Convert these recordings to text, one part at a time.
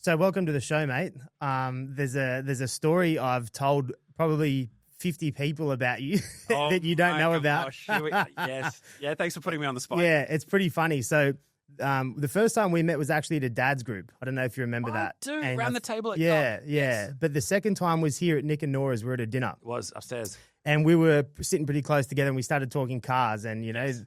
So welcome to the show, mate. There's a story I've told probably 50 people about you that you don't know about. Yes. Yeah, thanks for putting me on the spot. Yeah, it's pretty funny. So the first time we met was actually at a dad's group. I don't know if you remember that. I do, around the table at Yeah, Club. yeah. Yes. But the second time was here at Nick and Nora's. We were at a dinner. It was upstairs. And we were sitting pretty close together and we started talking cars. And,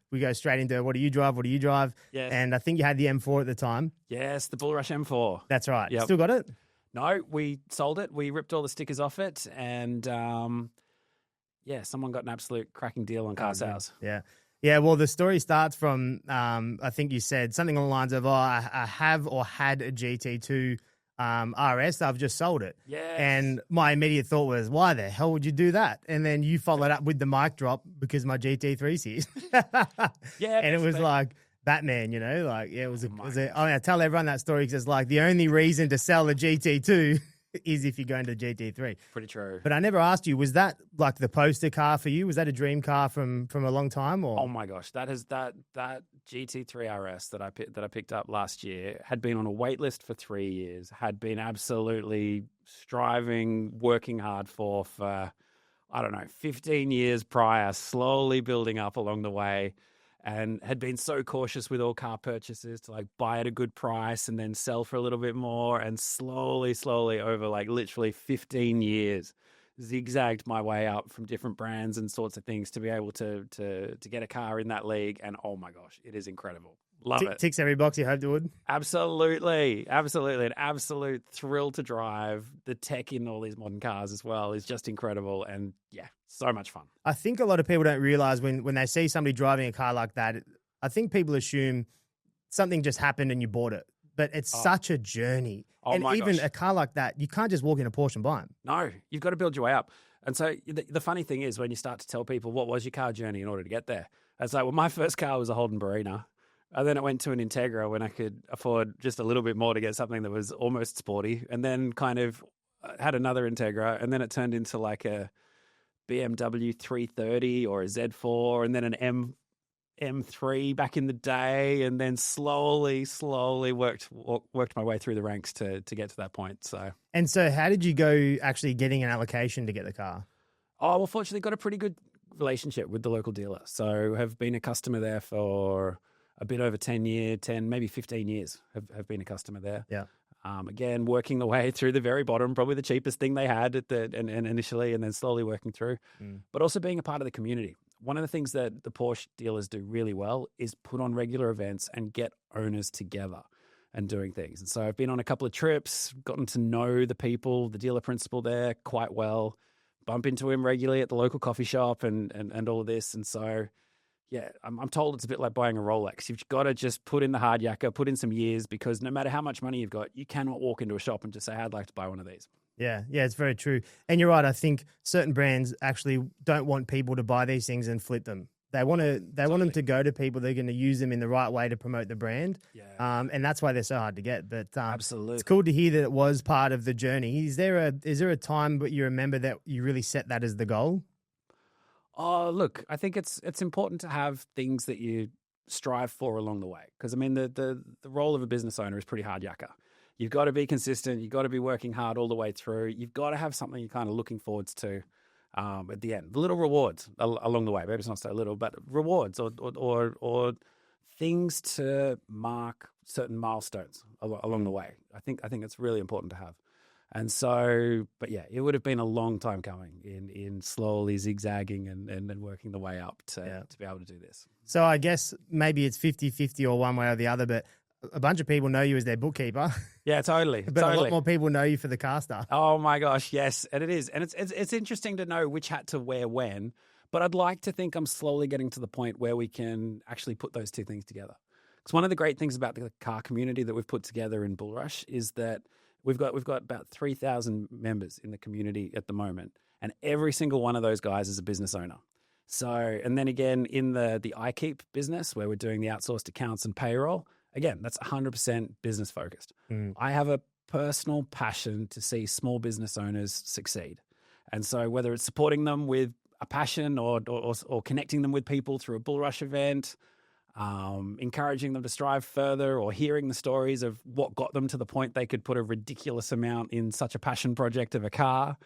we go straight into what do you drive? What do you drive? Yes. And I think you had the M4 at the time. Yes, the Bullrush M4. That's right. Yep. Still got it? No, we sold it. We ripped all the stickers off it. And, someone got an absolute cracking deal on car sales. Yeah. Yeah, well, the story starts from, I think you said something along the lines of, I have or had a GT2 RS, I've just sold it. Yes. And my immediate thought was, why the hell would you do that? And then you followed up with the mic drop because my GT3's here. Yeah. And it was like Batman, I tell everyone that story because it's like the only reason to sell a GT2 is if you're going to GT3. Pretty true. But I never asked you, was that like the poster car for you? Was that a dream car from a long time? Or oh my gosh, that GT3 RS that I picked up last year had been on a wait list for 3 years, had been absolutely striving, working hard for 15 years prior, slowly building up along the way. And had been so cautious with all car purchases to buy at a good price and then sell for a little bit more, and slowly over literally 15 years zigzagged my way up from different brands and sorts of things to be able to get a car in that league. And oh my gosh, it is incredible. Love it. Ticks every box you hoped it would. Absolutely. An absolute thrill to drive. The tech in all these modern cars as well is just incredible. And yeah, so much fun. I think a lot of people don't realize when they see somebody driving a car like that, I think people assume something just happened and you bought it. But it's such a journey. Oh my even gosh. a car like that, you can't just walk in a Porsche and buy them. No, you've got to build your way up. And so the funny thing is when you start to tell people what was your car journey in order to get there, it's like, well, my first car was a Holden Barina. And then it went to an Integra when I could afford just a little bit more to get something that was almost sporty, and then kind of had another Integra, and then it turned into like a BMW 330 or a Z4, and then an M3 back in the day, and then slowly worked my way through the ranks to get to that point. So how did you go actually getting an allocation to get the car? Oh, well, fortunately got a pretty good relationship with the local dealer. So have been a customer there for a bit over 10, maybe 15 years have been a customer there. Yeah. Again, working the way through the very bottom, probably the cheapest thing they had and initially, and then slowly working through, but also being a part of the community. One of the things that the Porsche dealers do really well is put on regular events and get owners together and doing things. And so I've been on a couple of trips, gotten to know the people, the dealer principal there quite well, bump into him regularly at the local coffee shop and all of this. And so, yeah, I'm told it's a bit like buying a Rolex. You've got to just put in the hard yakka, put in some years, because no matter how much money you've got, you cannot walk into a shop and just say, I'd like to buy one of these. Yeah, it's very true. And you're right. I think certain brands actually don't want people to buy these things and flip them. They want them to go to people that are going to use them in the right way to promote the brand. Yeah. And that's why they're so hard to get. But absolutely, it's cool to hear that it was part of the journey. Is there a time that you remember that you really set that as the goal? Oh, look, I think it's important to have things that you strive for along the way. Because, I mean, the role of a business owner is pretty hard yakka. You've got to be consistent. You've got to be working hard all the way through. You've got to have something you're kind of looking forwards to at the end. The little rewards along the way. Maybe it's not so little, but rewards or things to mark certain milestones along the way. I think it's really important to have. And so, but yeah, it would have been a long time coming in slowly zigzagging and working the way up to be able to do this. So I guess maybe it's 50-50 or one way or the other, but a bunch of people know you as their bookkeeper. Yeah, totally. But a lot more people know you for the car stuff. Oh my gosh, yes. And it is. And it's interesting to know which hat to wear when, but I'd like to think I'm slowly getting to the point where we can actually put those two things together. Because one of the great things about the car community that we've put together in Bullrush is that We've got about 3,000 members in the community at the moment, and every single one of those guys is a business owner. So, and then again, in the iKeep business where we're doing the outsourced accounts and payroll, again, that's 100% business focused. I have a personal passion to see small business owners succeed. And so whether it's supporting them with a passion or connecting them with people through a Bullrush event, encouraging them to strive further, or hearing the stories of what got them to the point they could put a ridiculous amount in such a passion project of a car,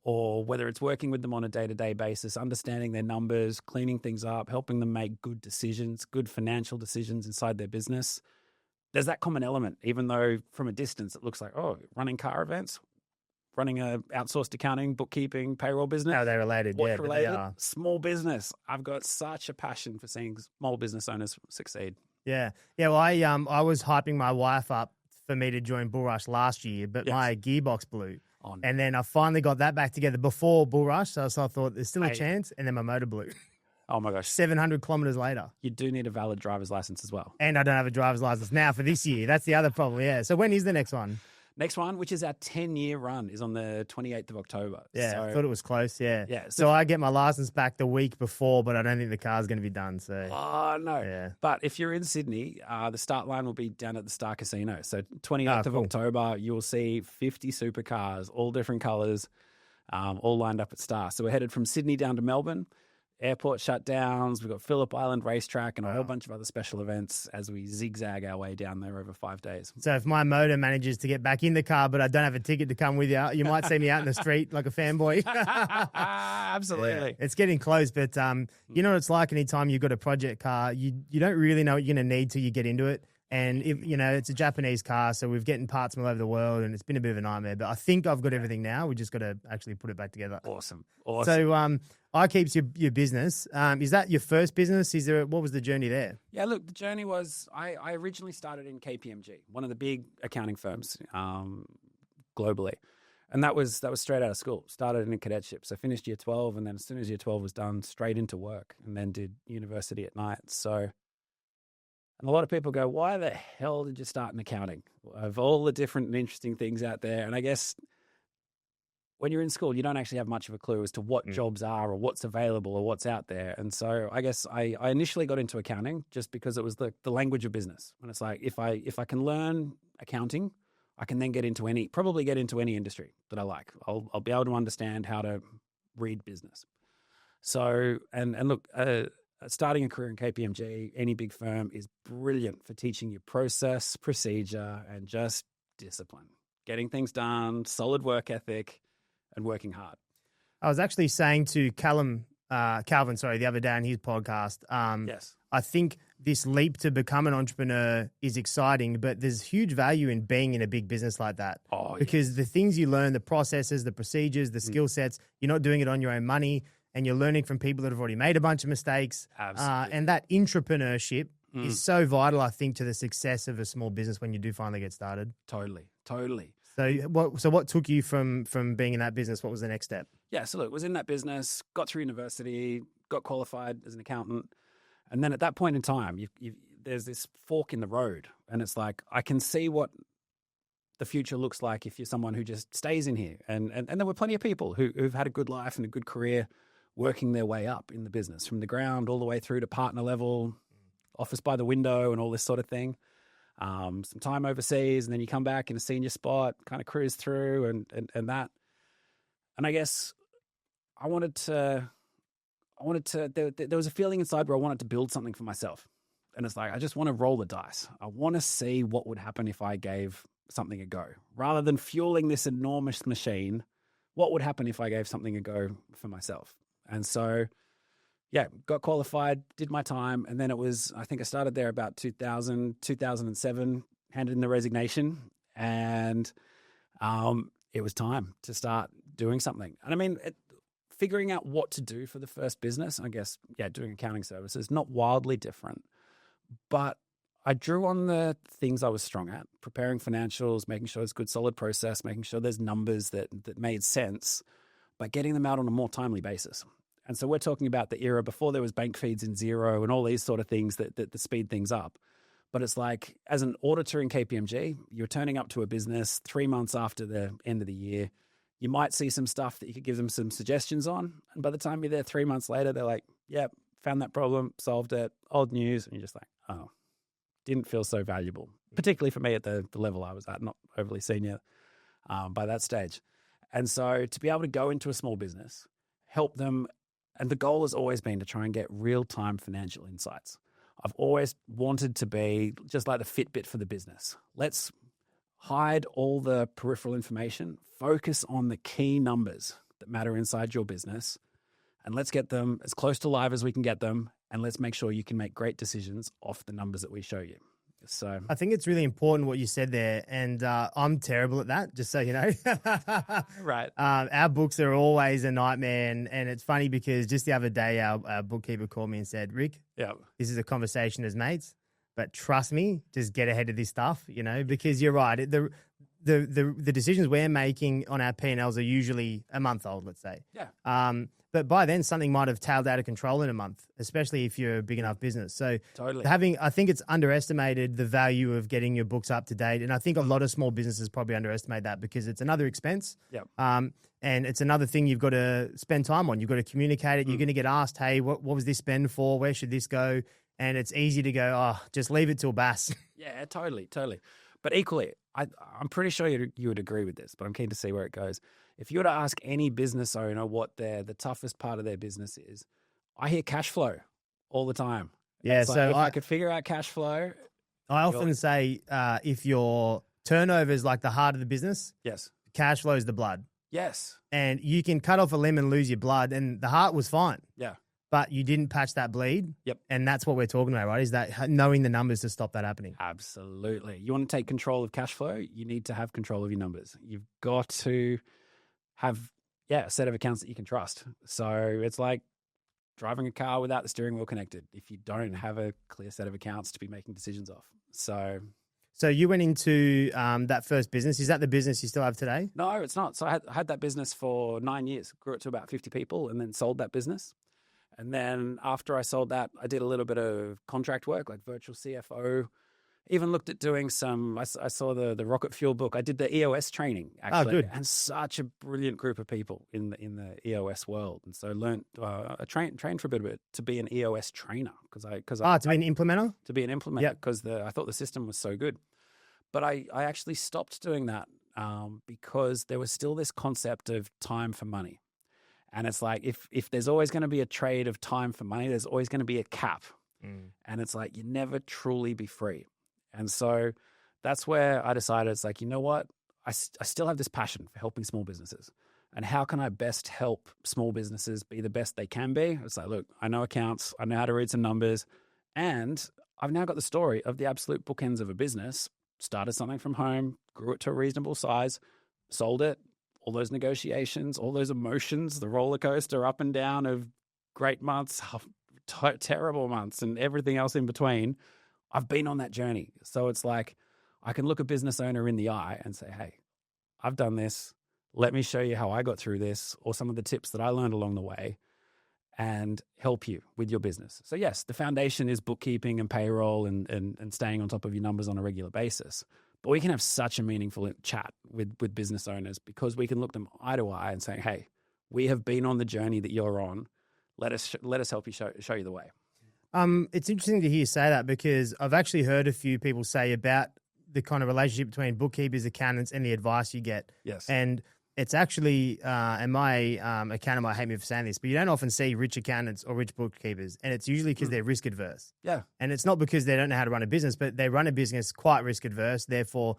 or whether it's working with them on a day-to-day basis, understanding their numbers, cleaning things up, helping them make good decisions, good financial decisions inside their business. There's that common element, even though from a distance it looks like, oh, running car events, running a outsourced accounting, bookkeeping, payroll business. How they're related, What yeah, but they related? are. Small business. I've got such a passion for seeing small business owners succeed. Yeah. Well, I was hyping my wife up for me to join Bullrush last year, but my gearbox blew. Oh, no. And then I finally got that back together before Bullrush, so I thought there's still a chance, and then my motor blew. Oh my gosh. 700 kilometers later. You do need a valid driver's license as well. And I don't have a driver's license now for this year. That's the other problem, yeah. So when is the next one? Next one, which is our 10-year run, is on the 28th of October. Yeah, so, I thought it was close, yeah. Yeah. So I get my license back the week before, but I don't think the car's going to be done. So. Oh, no. Yeah. But if you're in Sydney, the start line will be down at the Star Casino. So 28th of October, you will see 50 supercars, all different colours, all lined up at Star. So we're headed from Sydney down to Melbourne. Airport shutdowns. We've got Phillip Island Racetrack and a whole bunch of other special events as we zigzag our way down there over 5 days. So if my motor manages to get back in the car, but I don't have a ticket to come with you, you might see me out in the street like a fanboy. Absolutely. Yeah, it's getting close, but you know what it's like anytime you've got a project car, you don't really know what you're going to need till you get into it. And, if, it's a Japanese car, so we're getting parts from all over the world, and it's been a bit of a nightmare. But I think I've got everything now. We just got to actually put it back together. Awesome. So iKeep's your business. Is that your first business? What was the journey there? Yeah, look, the journey was I originally started in KPMG, one of the big accounting firms globally. And that was straight out of school. Started in a cadetship. So finished year 12, and then as soon as year 12 was done, straight into work, and then did university at night. So... And a lot of people go, why the hell did you start in accounting? Of all the different and interesting things out there. And I guess when you're in school, you don't actually have much of a clue as to what jobs are or what's available or what's out there. And so I guess I initially got into accounting just because it was the language of business. And it's like, if I can learn accounting, I can then probably get into any industry that I like. I'll be able to understand how to read business. So, and look, starting a career in KPMG, any big firm, is brilliant for teaching you process, procedure, and just discipline. Getting things done, solid work ethic, and working hard. I was actually saying to Calvin, the other day on his podcast, yes, I think this leap to become an entrepreneur is exciting, but there's huge value in being in a big business like that. Because the things you learn, the processes, the procedures, the skill sets, you're not doing it on your own money, and you're learning from people that have already made a bunch of mistakes. Absolutely. And that entrepreneurship is so vital, I think, to the success of a small business when you do finally get started. Totally. So what took you from being in that business? What was the next step? Yeah, so look, was in that business, got through university, got qualified as an accountant. And then at that point in time, there's this fork in the road. And it's like, I can see what the future looks like if you're someone who just stays in here. And there were plenty of people who've had a good life and a good career working their way up in the business from the ground all the way through to partner level, office by the window and all this sort of thing. Some time overseas, and then you come back in a senior spot, kind of cruise through and that. And I guess there was a feeling inside where I wanted to build something for myself. And it's like, I just want to roll the dice. I want to see what would happen if I gave something a go. Rather than fueling this enormous machine, what would happen if I gave something a go for myself? And so, yeah, got qualified, did my time. And then I think I started there about 2007, handed in the resignation. And it was time to start doing something. And I mean, figuring out what to do for the first business, I guess, doing accounting services, not wildly different. But I drew on the things I was strong at, preparing financials, making sure it's good, solid process, making sure there's numbers that made sense, but getting them out on a more timely basis. And so we're talking about the era before there was bank feeds in Xero and all these sort of things that speed things up. But it's like, as an auditor in KPMG, you're turning up to a business 3 months after the end of the year. You might see some stuff that you could give them some suggestions on. And by the time you're there 3 months later, they're like, yep, found that problem, solved it, old news. And you're just like, oh, didn't feel so valuable, particularly for me at the level I was at, not overly senior by that stage. And so to be able to go into a small business, help them, and the goal has always been to try and get real-time financial insights. I've always wanted to be just like the Fitbit for the business. Let's hide all the peripheral information, focus on the key numbers that matter inside your business, and let's get them as close to live as we can get them, and let's make sure you can make great decisions off the numbers that we show you. So I think it's really important what you said there, and I'm terrible at that, just so you know. Right. Our books are always a nightmare, and it's funny because just the other day our bookkeeper called me and said, Rick, this is a conversation as mates, but trust me, just get ahead of this stuff, because you're right. The decisions we're making on our P&Ls are usually a month old, let's say. Yeah. But by then, something might have tailed out of control in a month, especially if you're a big enough business. So totally. I think it's underestimated the value of getting your books up to date. And I think a lot of small businesses probably underestimate that because it's another expense. Yep. And it's another thing you've got to spend time on. You've got to communicate it. You're going to get asked, hey, what was this spend for? Where should this go? And it's easy to go, oh, just leave it till BAS. Yeah, totally. But equally, I'm pretty sure you would agree with this, but I'm keen to see where it goes. If you were to ask any business owner what the toughest part of their business is, I hear cash flow all the time. Yeah, it's like, if I could figure out cash flow. I often say if your turnover is like the heart of the business, yes, cash flow is the blood. Yes. And you can cut off a limb and lose your blood, and the heart was fine. Yeah. But you didn't patch that bleed. Yep. And that's what we're talking about, right? Is that knowing the numbers to stop that happening. Absolutely. You want to take control of cash flow, you need to have control of your numbers. You've got to have, a set of accounts that you can trust. So it's like driving a car without the steering wheel connected if you don't have a clear set of accounts to be making decisions off. So you went into that first business. Is that the business you still have today? No, it's not. So I had that business for 9 years, grew it to about 50 people, and then sold that business. And then after I sold that, I did a little bit of contract work, like virtual CFO. Even looked at doing some, I saw the rocket fuel book. I did the EOS training, actually. Oh, good. And such a brilliant group of people in the EOS world. And so learned, I trained for a bit to be an EOS trainer. To be an implementer? To be an implementer, because I thought the system was so good. But I actually stopped doing that because there was still this concept of time for money. And it's like, if there's always going to be a trade of time for money, there's always going to be a cap. And it's like, you never truly be free. And so that's where I decided, it's like, you know what? I still have this passion for helping small businesses. And how can I best help small businesses be the best they can be? It's like, look, I know accounts. I know how to read some numbers. And I've now got the story of the absolute bookends of a business. Started something from home, grew it to a reasonable size, sold it. All those negotiations, all those emotions, the roller coaster up and down of great months, terrible months, and everything else in between. I've been on that journey. So it's like I can look a business owner in the eye and say, hey, I've done this. Let me show you how I got through this or some of the tips that I learned along the way and help you with your business. So yes, the foundation is bookkeeping and payroll and staying on top of your numbers on a regular basis. But we can have such a meaningful chat with business owners because we can look them eye to eye and say, hey, we have been on the journey that you're on. Let us help you show you the way. It's interesting to hear you say that because I've actually heard a few people say about the kind of relationship between bookkeepers, accountants, and the advice you get. Yes. And it's actually, and my accountant might hate me for saying this, but you don't often see rich accountants or rich bookkeepers. And it's usually because they're risk adverse. Yeah. And it's not because they don't know how to run a business, but they run a business quite risk adverse. Therefore,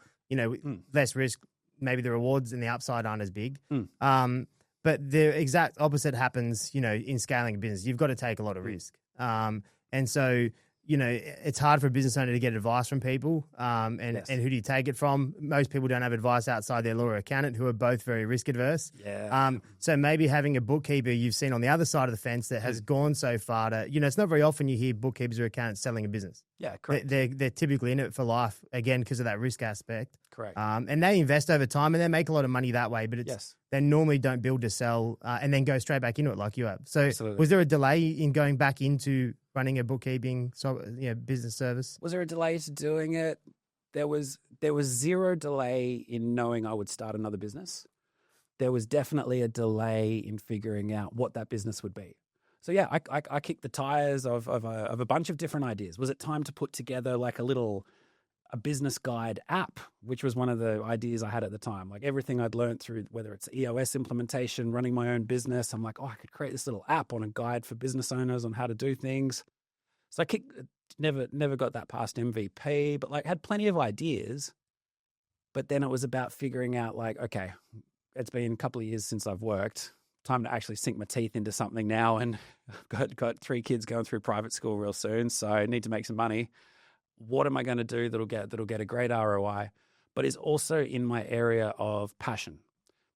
less risk, maybe the rewards and the upside aren't as big. But the exact opposite happens, in scaling a business. You've got to take a lot of risk. And so, it's hard for a business owner to get advice from people. And who do you take it from? Most people don't have advice outside their lawyer or accountant who are both very risk adverse. Yeah. So maybe having a bookkeeper you've seen on the other side of the fence that has gone so far to, it's not very often you hear bookkeepers or accountants selling a business. Yeah, correct. They're typically in it for life, again, because of that risk aspect. Correct. And they invest over time and they make a lot of money that way, but they normally don't build to sell and then go straight back into it like you have. So Absolutely. Was there a delay in going back into running a bookkeeping business service? Was there a delay to doing it? There was zero delay in knowing I would start another business. There was definitely a delay in figuring out what that business would be. So yeah, I kicked the tires of a bunch of different ideas. Was it time to put together like a business guide app, which was one of the ideas I had at the time. Like everything I'd learned through, whether it's EOS implementation, running my own business, I'm like, I could create this little app on a guide for business owners on how to do things. So I never got that past MVP, but like had plenty of ideas. But then it was about figuring out like, okay, it's been a couple of years since I've worked. Time to actually sink my teeth into something now. And I've got 3 kids going through private school real soon. So I need to make some money. What am I going to do that'll get a great ROI, but is also in my area of passion?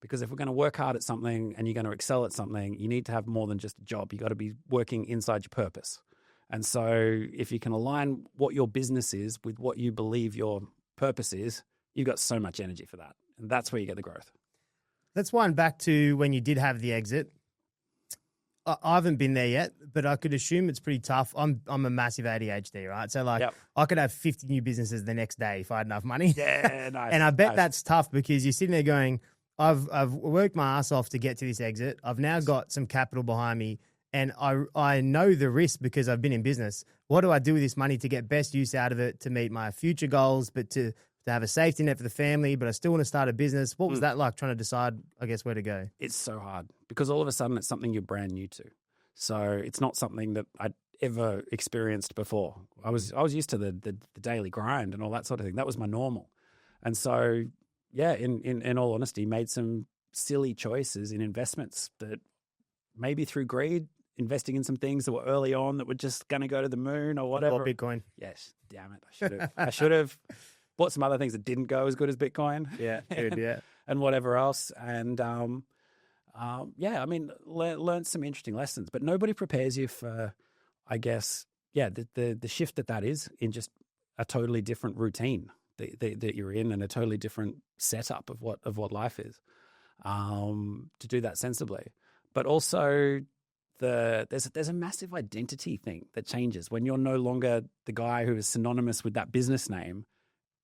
Because if we're going to work hard at something and you're going to excel at something, you need to have more than just a job. You got to be working inside your purpose. And so if you can align what your business is with what you believe your purpose is, you've got so much energy for that. And that's where you get the growth. Let's wind back to when you did have the exit. I haven't been there yet, but I could assume it's pretty tough. I'm a massive ADHD, right? So like I could have 50 new businesses the next day if I had enough money. Yeah, nice. And I bet that's tough because you're sitting there going, I've worked my ass off to get to this exit. I've now got some capital behind me and I know the risk because I've been in business. What do I do with this money to get best use out of it to meet my future goals, but to have a safety net for the family, but I still want to start a business? What was that like trying to decide, I guess, where to go? It's so hard because all of a sudden it's something you're brand new to. So it's not something that I'd ever experienced before. I was used to the daily grind and all that sort of thing. That was my normal. And so, yeah, in all honesty, made some silly choices in investments that maybe through greed, investing in some things that were early on that were just going to go to the moon or whatever. Or Bitcoin. Yes, damn it. I should have bought some other things that didn't go as good as Bitcoin. Yeah, good, yeah. And whatever else. And yeah, I mean, learned some interesting lessons, but nobody prepares you for, I guess, the shift that is in just a totally different routine that you're in and a totally different setup of what life is, to do that sensibly. But also there's a massive identity thing that changes when you're no longer the guy who is synonymous with that business name,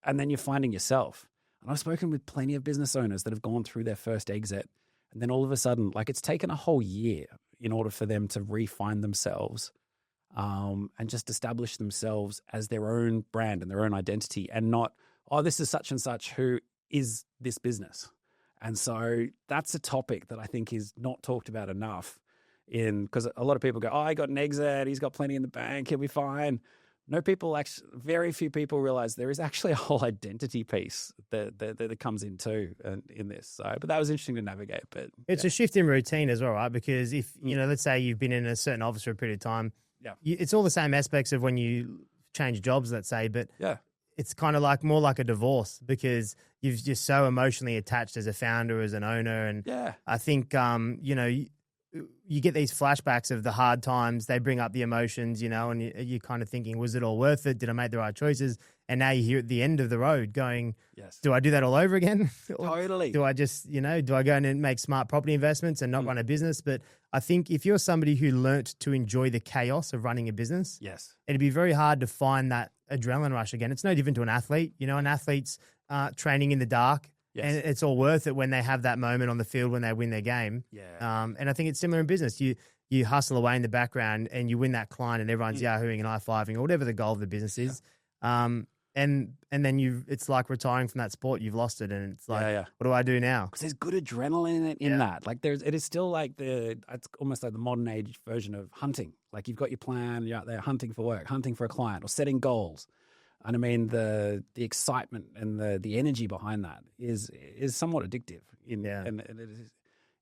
and then you're finding yourself. And I've spoken with plenty of business owners that have gone through their first exit, and then all of a sudden, like it's taken a whole year in order for them to re-find themselves, and just establish themselves as their own brand and their own identity, and not, oh, this is such and such who is this business. And so that's a topic that I think is not talked about enough, because a lot of people go, oh, I got an exit, he's got plenty in the bank, he'll be fine. Very few people realize there is actually a whole identity piece that comes in too in this. So, but that was interesting to navigate. But it's a shift in routine as well, right? Because if, let's say you've been in a certain office for a period of time, it's all the same aspects of when you change jobs, let's say, but it's kind of like more like a divorce because you're just so emotionally attached as a founder, as an owner. And I think, you get these flashbacks of the hard times. They bring up the emotions, and you're kind of thinking, was it all worth it? Did I make the right choices? And now you're here at the end of the road going, do I do that all over again? Totally. Do I just, do I go in and make smart property investments and not run a business? But I think if you're somebody who learnt to enjoy the chaos of running a business, it'd be very hard to find that adrenaline rush again. It's no different to an athlete. An athlete's training in the dark. And it's all worth it when they have that moment on the field when they win their game. And I think it's similar in business. You hustle away in the background and you win that client and everyone's yahooing and high-fiving or whatever the goal of the business is. And then it's like retiring from that sport. You've lost it and it's like, what do I do now? Because there's good adrenaline in that. Like it is still like it's almost like the modern age version of hunting. Like you've got your plan, you're out there hunting for work, hunting for a client or setting goals. And I mean, the excitement and the energy behind that is somewhat addictive. And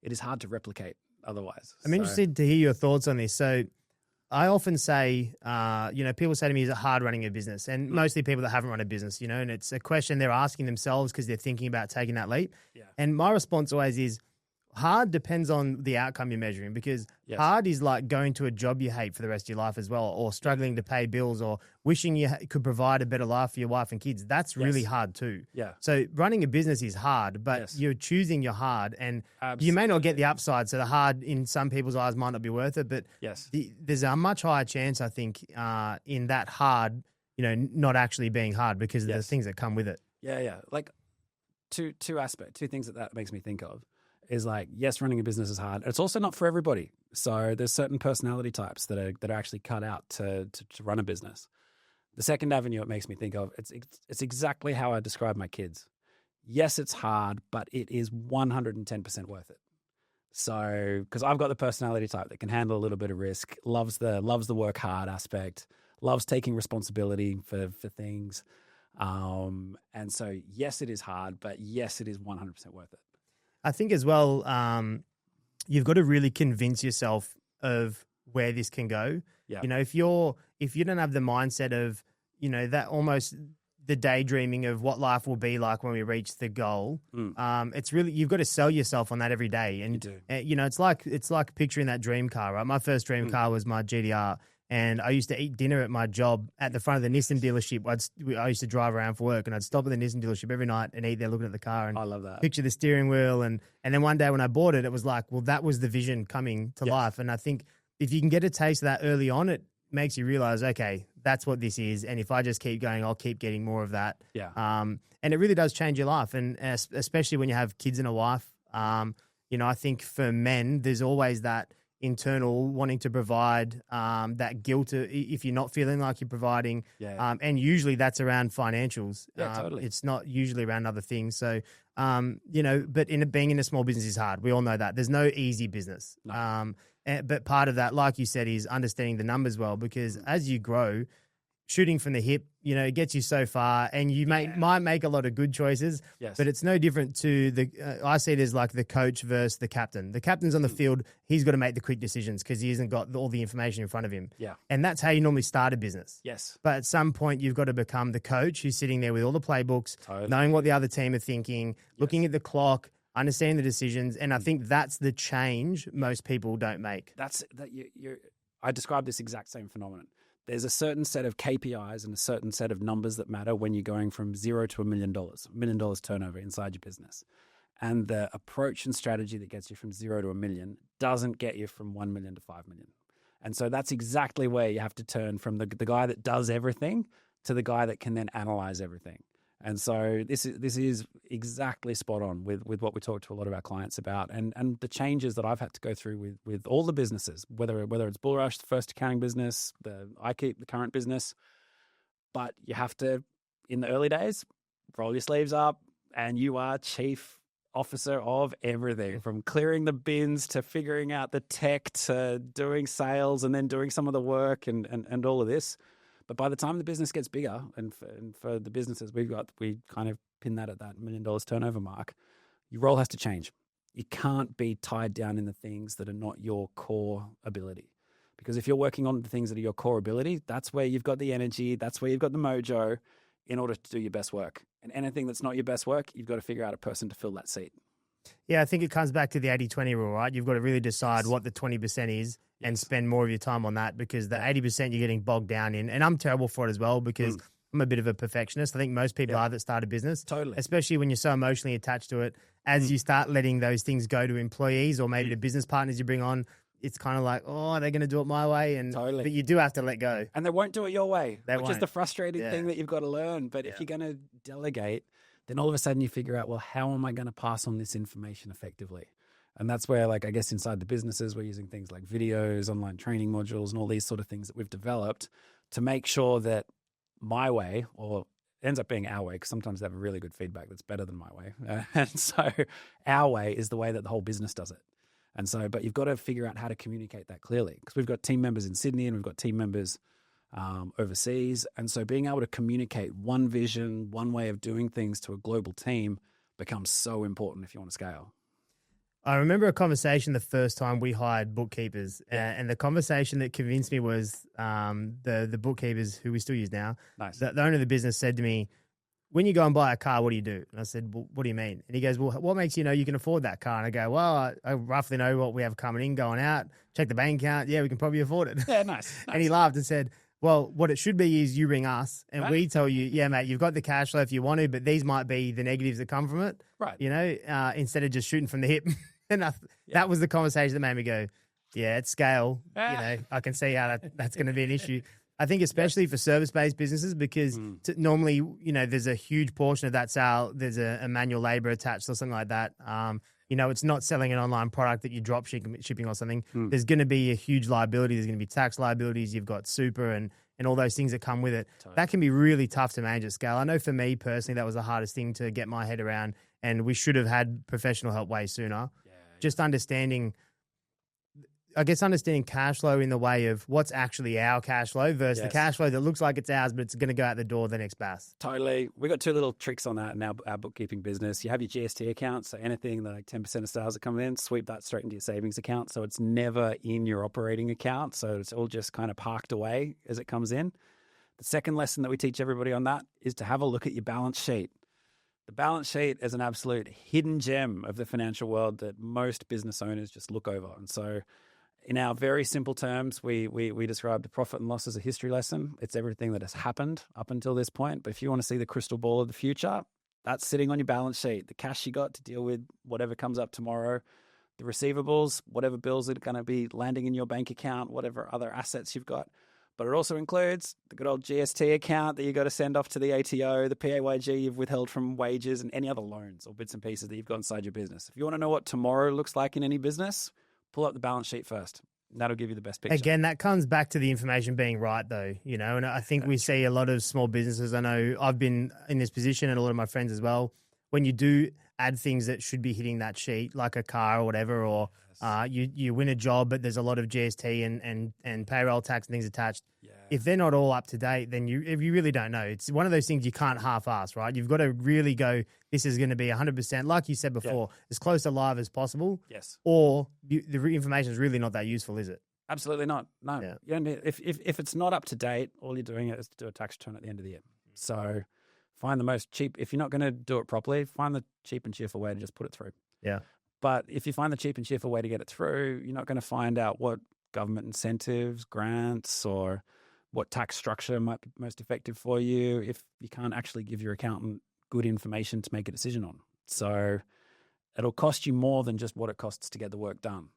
it is hard to replicate otherwise. I'm interested to hear your thoughts on this. So I often say, people say to me, is it hard running a business? And mostly people that haven't run a business, and it's a question they're asking themselves because they're thinking about taking that leap. And my response always is, hard depends on the outcome you're measuring because hard is like going to a job you hate for the rest of your life as well, or struggling to pay bills or wishing you could provide a better life for your wife and kids. That's really hard too. So running a business is hard, but you're choosing your hard and you may not get the upside. So the hard in some people's eyes might not be worth it, but there's a much higher chance, I think, in that hard, not actually being hard because of the things that come with it. Like two things that makes me think of. Is like, yes, running a business is hard. It's also not for everybody. So there's certain personality types that are actually cut out to run a business. The second avenue it makes me think of, it's exactly how I describe my kids. Yes, it's hard, but it is 110% worth it. So, because I've got the personality type that can handle a little bit of risk, loves the work hard aspect, loves taking responsibility for things. And so, yes, it is hard, but yes, it is 100% worth it. I think as well, you've got to really convince yourself of where this can go. Yeah. You know, if you don't have the mindset of, you know, that almost the daydreaming of what life will be like when we reach the goal, it's really, you've got to sell yourself on that every day. And, You do. you know, it's like picturing that dream car, right? My first dream car was my GDR. And I used to eat dinner at my job at the front of the Nissan dealership. I used to drive around for work, and I'd stop at the Nissan dealership every night and eat there looking at the car. And I love that. Picture the steering wheel. And then one day when I bought it, it was like, well, that was the vision coming to life. And I think if you can get a taste of that early on, it makes you realize, okay, that's what this is. And if I just keep going, I'll keep getting more of that. Yeah. And it really does change your life. And especially when you have kids and a wife, you know, I think for men, there's always that internal wanting to provide, that guilt if you're not feeling like you're providing. Yeah. And usually that's around financials. Yeah, totally. It's not usually around other things. So, you know, but being in a small business is hard. We all know that. There's no easy business. No. But part of that, like you said, is understanding the numbers well, because as you grow, shooting from the hip, you know, it gets you so far, and you might make a lot of good choices, but it's no different to I see it as like the coach versus the captain. The captain's on the field, he's got to make the quick decisions because he hasn't got all the information in front of him. Yeah. And that's how you normally start a business. Yes. But at some point, you've got to become the coach who's sitting there with all the playbooks, knowing what the other team are thinking, looking at the clock, understanding the decisions. And I think that's the change most people don't make. I describe this exact same phenomenon. There's a certain set of KPIs and a certain set of numbers that matter when you're going from $0 to $1 million turnover inside your business. And the approach and strategy that gets you from 0 to $1 million doesn't get you from 1 million to 5 million. And so that's exactly where you have to turn from the guy that does everything to the guy that can then analyze everything. And so this is exactly spot on with what we talk to a lot of our clients about, and the changes that I've had to go through with all the businesses, whether it's Bullrush, the first accounting business, the iKeep, the current business. But you have to, in the early days, roll your sleeves up, and you are chief officer of everything, from clearing the bins to figuring out the tech to doing sales and then doing some of the work and all of this. But by the time the business gets bigger, and for the businesses we kind of pin that at that $1 million turnover mark, your role has to change. You can't be tied down in the things that are not your core ability. Because if you're working on the things that are your core ability, that's where you've got the energy, that's where you've got the mojo in order to do your best work. And anything that's not your best work, you've got to figure out a person to fill that seat. Yeah, I think it comes back to the 80-20 rule, right? You've got to really decide what the 20% is and spend more of your time on that, because the 80% you're getting bogged down in. And I'm terrible for it as well, because I'm a bit of a perfectionist. I think most people are that start a business. Totally. Especially when you're so emotionally attached to it. As you start letting those things go to employees or maybe to business partners you bring on, it's kind of like, oh, they're going to do it my way. But you do have to let go. And they won't do it your way, which is the frustrating thing that you've got to learn. But if you're going to delegate, then all of a sudden you figure out, well, how am I going to pass on this information effectively? And that's where, like, I guess inside the businesses, we're using things like videos, online training modules, and all these sort of things that we've developed to make sure that my way, or it ends up being our way, because sometimes they have a really good feedback that's better than my way. And so our way is the way that the whole business does it. And so, but you've got to figure out how to communicate that clearly, because we've got team members in Sydney and we've got team members overseas. And so being able to communicate one vision, one way of doing things to a global team becomes so important if you want to scale. I remember a conversation the first time we hired bookkeepers, and the conversation that convinced me was the bookkeepers who we still use now. Nice. The owner of the business said to me, when you go and buy a car, what do you do? And I said, well, what do you mean? And he goes, well, what makes you know you can afford that car? And I go, well, I roughly know what we have coming in, going out, check the bank account. Yeah, we can probably afford it. Yeah, nice. And he laughed and said, well, what it should be is you ring us and we tell you, yeah, mate, you've got the cash flow if you want to, but these might be the negatives that come from it. Right. You know, instead of just shooting from the hip. And that was the conversation that made me go, yeah, at scale, you know, I can see how that's going to be an issue. I think especially for service-based businesses, because normally, you know, there's a huge portion of that sale, there's a manual labor attached or something like that. You know, it's not selling an online product that you drop shipping or something. There's going to be a huge liability. There's going to be tax liabilities. You've got super and all those things that come with it. Totally. That can be really tough to manage at scale. I know for me personally, that was the hardest thing to get my head around, and we should have had professional help way sooner. Just understanding I guess, understanding cash flow in the way of what's actually our cash flow versus the cash flow that looks like it's ours, but it's going to go out the door the next BAS. Totally. We got two little tricks on that in our bookkeeping business. You have your GST account, so anything like 10% of sales that come in, sweep that straight into your savings account. So it's never in your operating account. So it's all just kind of parked away as it comes in. The second lesson that we teach everybody on that is to have a look at your balance sheet. The balance sheet is an absolute hidden gem of the financial world that most business owners just look over. And so in our very simple terms, we describe the profit and loss as a history lesson. It's everything that has happened up until this point. But if you want to see the crystal ball of the future, that's sitting on your balance sheet. The cash you got to deal with whatever comes up tomorrow, the receivables, whatever bills are going to be landing in your bank account, whatever other assets you've got. But it also includes the good old GST account that you got to send off to the ATO, the PAYG you've withheld from wages, and any other loans or bits and pieces that you've got inside your business. If you want to know what tomorrow looks like in any business, pull up the balance sheet first. That'll give you the best picture. Again, that comes back to the information being right, though, and I think we see a lot of small businesses. I know I've been in this position and a lot of my friends as well. When you do add things that should be hitting that sheet, like a car or whatever, or you win a job, but there's a lot of GST and payroll tax and things attached. Yeah. If they're not all up to date, then you really don't know. It's one of those things you can't half-ass, right? You've got to really go, this is going to be 100%, like you said before, as close to live as possible. Yes. Or the information is really not that useful, is it? Absolutely not. No. Yeah. If it's not up to date, all you're doing is to do a tax return at the end of the year. So find the most cheap. If you're not going to do it properly, find the cheap and cheerful way to just put it through. Yeah. But if you find the cheap and cheerful way to get it through, you're not going to find out what government incentives, grants, or what tax structure might be most effective for you if you can't actually give your accountant good information to make a decision on. So it'll cost you more than just what it costs to get the work done.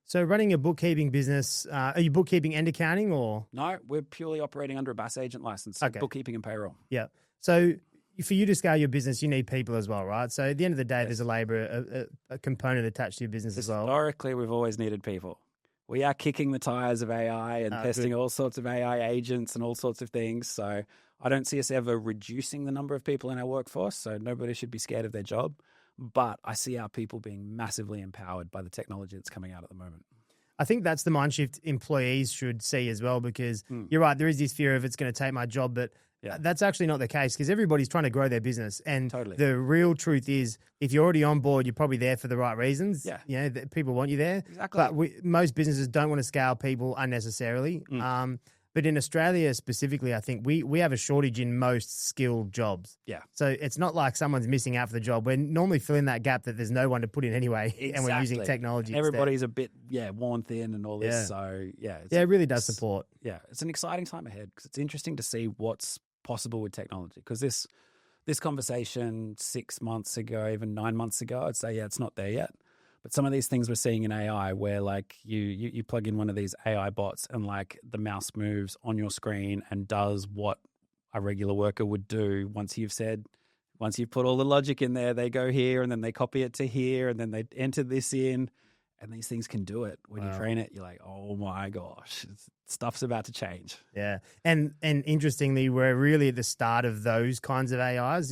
So running a bookkeeping business, are you bookkeeping and accounting or? No, we're purely operating under a BAS agent license, bookkeeping and payroll. Yeah. So for you to scale your business, you need people as well, right? So at the end of the day, there's a labor, a component attached to your business as well. Historically, we've always needed people. We are kicking the tires of AI and testing all sorts of AI agents and all sorts of things. So I don't see us ever reducing the number of people in our workforce. So nobody should be scared of their job. But I see our people being massively empowered by the technology that's coming out at the moment. I think that's the mind shift employees should see as well, because you're right, there is this fear of it's going to take my job, but that's actually not the case, because everybody's trying to grow their business. And the real truth is, if you're already on board, you're probably there for the right reasons. Yeah. People want you there. Exactly. But most businesses don't want to scale people unnecessarily. But in Australia specifically, I think we have a shortage in most skilled jobs. Yeah. So it's not like someone's missing out for the job. We're normally filling that gap that there's no one to put in anyway. Exactly. And we're using technology. Everybody's a bit, worn thin and all this. Yeah. So, it really does support. Yeah. It's an exciting time ahead, because it's interesting to see what's possible with technology. Because this conversation 6 months ago, even 9 months ago, I'd say, it's not there yet. But some of these things we're seeing in AI, where like you plug in one of these AI bots and like the mouse moves on your screen and does what a regular worker would do once you've put all the logic in there, they go here and then they copy it to here and then they enter this in, and these things can do it. When you train it, you're like, oh my gosh, stuff's about to change. Yeah. And interestingly, we're really at the start of those kinds of AIs,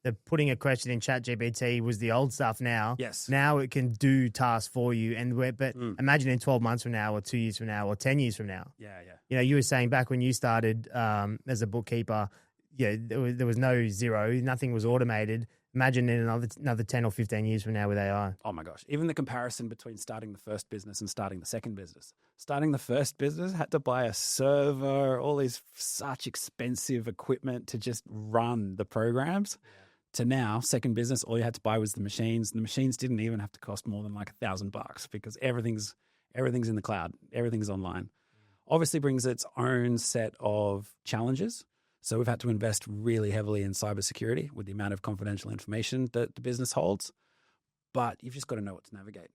the putting a question in ChatGPT was the old stuff now. Yes. Now it can do tasks for you. But imagine in 12 months from now or 2 years from now or 10 years from now. Yeah. You were saying back when you started as a bookkeeper, there was no zero. Nothing was automated. Imagine in another 10 or 15 years from now with AI. Oh my gosh. Even the comparison between starting the first business and starting the second business. Starting the first business, had to buy a server, all these such expensive equipment to just run the programs. Yeah. To now, second business, all you had to buy was the machines. The machines didn't even have to cost more than like $1,000, because everything's in the cloud. Everything's online. Obviously brings its own set of challenges. So we've had to invest really heavily in cybersecurity with the amount of confidential information that the business holds. But you've just got to know what to navigate.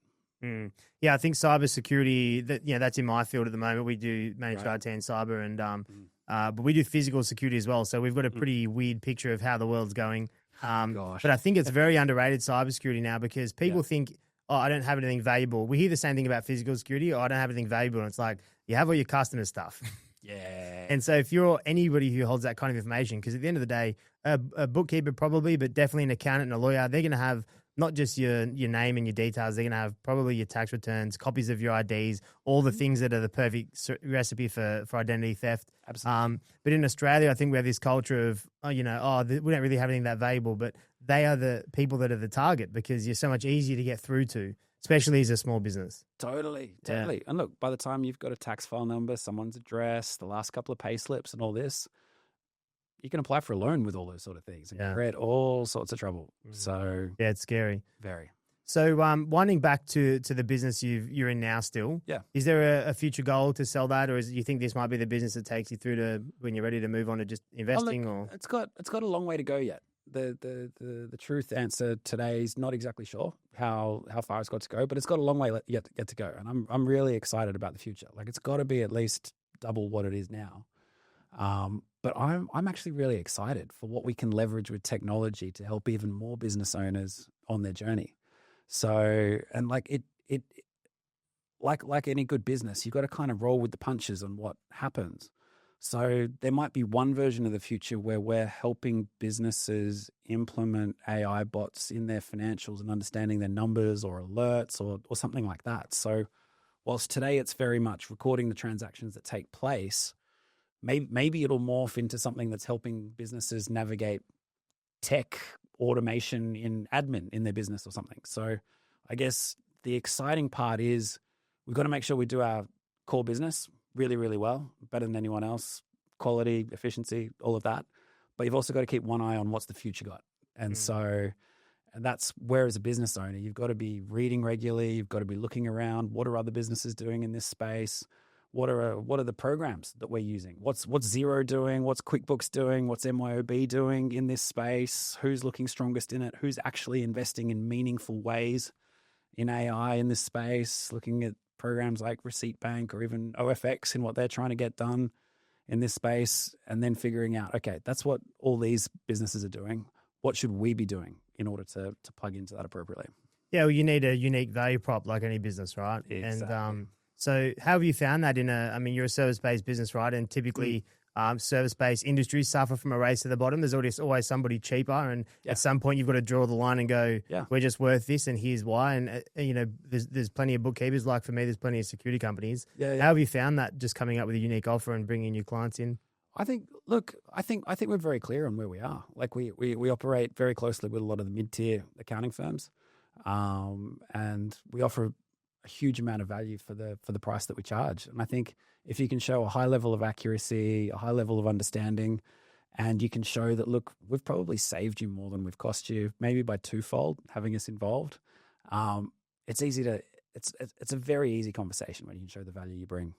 Yeah, I think cybersecurity, that's in my field at the moment. We do managed IT and cyber, and but we do physical security as well. So we've got a pretty weird picture of how the world's going. But I think it's very underrated, cybersecurity now, because people think, I don't have anything valuable. We hear the same thing about physical security. I don't have anything valuable. And it's like, you have all your customer stuff. Yeah. And so if you're anybody who holds that kind of information, because at the end of the day, a bookkeeper probably, but definitely an accountant and a lawyer, they're going to have not just your name and your details. They're going to have probably your tax returns, copies of your IDs, all the things that are the perfect recipe for identity theft. Absolutely. But in Australia, I think we have this culture of, we don't really have anything that valuable, but they are the people that are the target because you're so much easier to get through to, especially as a small business. Totally. Yeah. And look, by the time you've got a tax file number, someone's address, the last couple of pay slips and all this, you can apply for a loan with all those sort of things and create all sorts of trouble. So yeah, it's scary. Very. So winding back to the business you're in now still, is there a future goal to sell that, or you think this might be the business that takes you through to when you're ready to move on to just investing? Or it's got a long way to go yet. The truth answer today is not exactly sure how far it's got to go, but it's got a long way yet to go, and I'm really excited about the future. Like it's got to be at least double what it is now. But I'm actually really excited for what we can leverage with technology to help even more business owners on their journey. So, and like like any good business, you've got to kind of roll with the punches on what happens. So there might be one version of the future where we're helping businesses implement AI bots in their financials and understanding their numbers or alerts or something like that. So whilst today it's very much recording the transactions that take place, maybe it'll morph into something that's helping businesses navigate tech automation in admin in their business or something. So I guess the exciting part is we've got to make sure we do our core business really, really well, better than anyone else, quality, efficiency, all of that. But you've also got to keep one eye on what's the future got. And so that's where as a business owner, you've got to be reading regularly. You've got to be looking around. What are other businesses doing in this space? What are the programs that we're using? What's Xero doing? What's QuickBooks doing? What's MYOB doing in this space? Who's looking strongest in it? Who's actually investing in meaningful ways in AI in this space? Looking at programs like Receipt Bank or even OFX and what they're trying to get done in this space, and then figuring out, okay, that's what all these businesses are doing. What should we be doing in order to plug into that appropriately? Yeah, well, you need a unique value prop like any business, right? Exactly. And so how have you found that you're a service-based business, right? And typically service-based industries suffer from a race to the bottom. There's always somebody cheaper. And at some point you've got to draw the line and go, we're just worth this and here's why. And, there's plenty of bookkeepers. Like for me, there's plenty of security companies. How have you found that just coming up with a unique offer and bringing new clients in? I think we're very clear on where we are. Like we operate very closely with a lot of the mid-tier accounting firms. And we offer a huge amount of value for the price that we charge. And I think if you can show a high level of accuracy, a high level of understanding, and you can show that, look, we've probably saved you more than we've cost you, maybe by twofold having us involved. It's a very easy conversation when you can show the value you bring.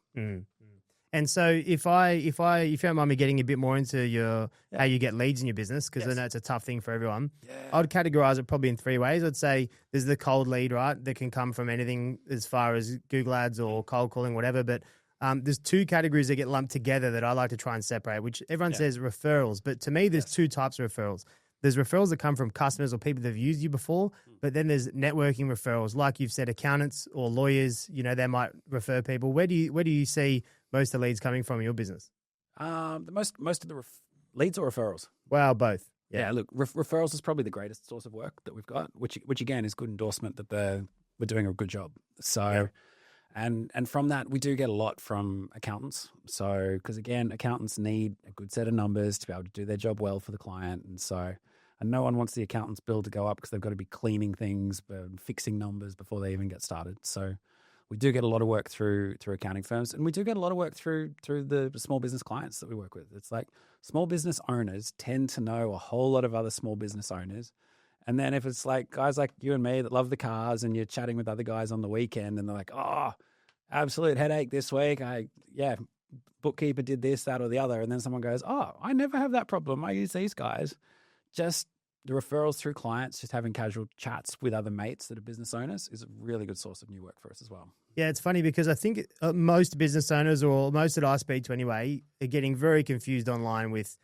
And so if you don't mind me getting a bit more into how you get leads in your business, because I know it's a tough thing for everyone. I'd categorize it probably in three ways. I'd say there's the cold lead, right? That can come from anything as far as Google Ads or cold calling, whatever. But there's two categories that get lumped together that I like to try and separate, which everyone says referrals. But to me, there's two types of referrals. There's referrals that come from customers or people that have used you before, but then there's networking referrals. Like you've said, accountants or lawyers, they might refer people. Where do you see most of the leads coming from in your business? Most of the leads or referrals? Well, both. Yeah, look, referrals is probably the greatest source of work that we've got, which again is good endorsement that we're doing a good job. So, and from that, we do get a lot from accountants. So, because again, accountants need a good set of numbers to be able to do their job well for the client. And no one wants the accountant's bill to go up because they've got to be cleaning things, fixing numbers before they even get started. So we do get a lot of work through accounting firms, and we do get a lot of work through the small business clients that we work with. It's like small business owners tend to know a whole lot of other small business owners. And then if it's like guys like you and me that love the cars and you're chatting with other guys on the weekend and they're like, oh, absolute headache this week. Bookkeeper did this, that, or the other. And then someone goes, oh, I never have that problem. I use these guys. Just the referrals through clients, just having casual chats with other mates that are business owners is a really good source of new work for us as well. Yeah, it's funny because I think most business owners, or most that I speak to anyway, are getting very confused online with,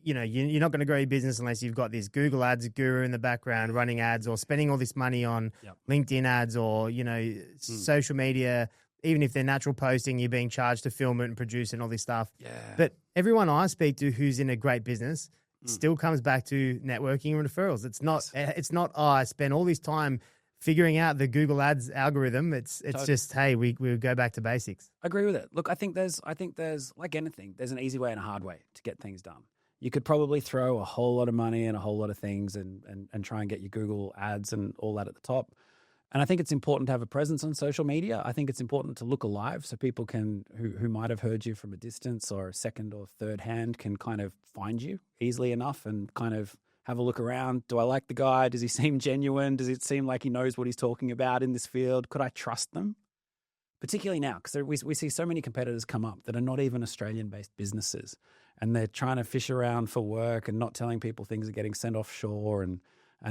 you're not going to grow your business unless you've got this Google Ads guru in the background running ads, or spending all this money on LinkedIn ads, or, social media. Even if they're natural posting, you're being charged to film it and produce it and all this stuff. Yeah. But everyone I speak to who's in a great business still comes back to networking and referrals. It's not, oh, I spent all this time figuring out the Google Ads algorithm. It's totally. Just, hey, we go back to basics. I agree with it. Look, I think there's like anything, there's an easy way and a hard way to get things done. You could probably throw a whole lot of money and a whole lot of things and try and get your Google Ads and all that at the top. And I think it's important to have a presence on social media. I think it's important to look alive so people can, who might have heard you from a distance or a second or third hand, can kind of find you easily enough and kind of have a look around. Do I like the guy? Does he seem genuine? Does it seem like he knows what he's talking about in this field? Could I trust them? Particularly now, because we see so many competitors come up that are not even Australian-based businesses, and they're trying to fish around for work and not telling people things are getting sent offshore and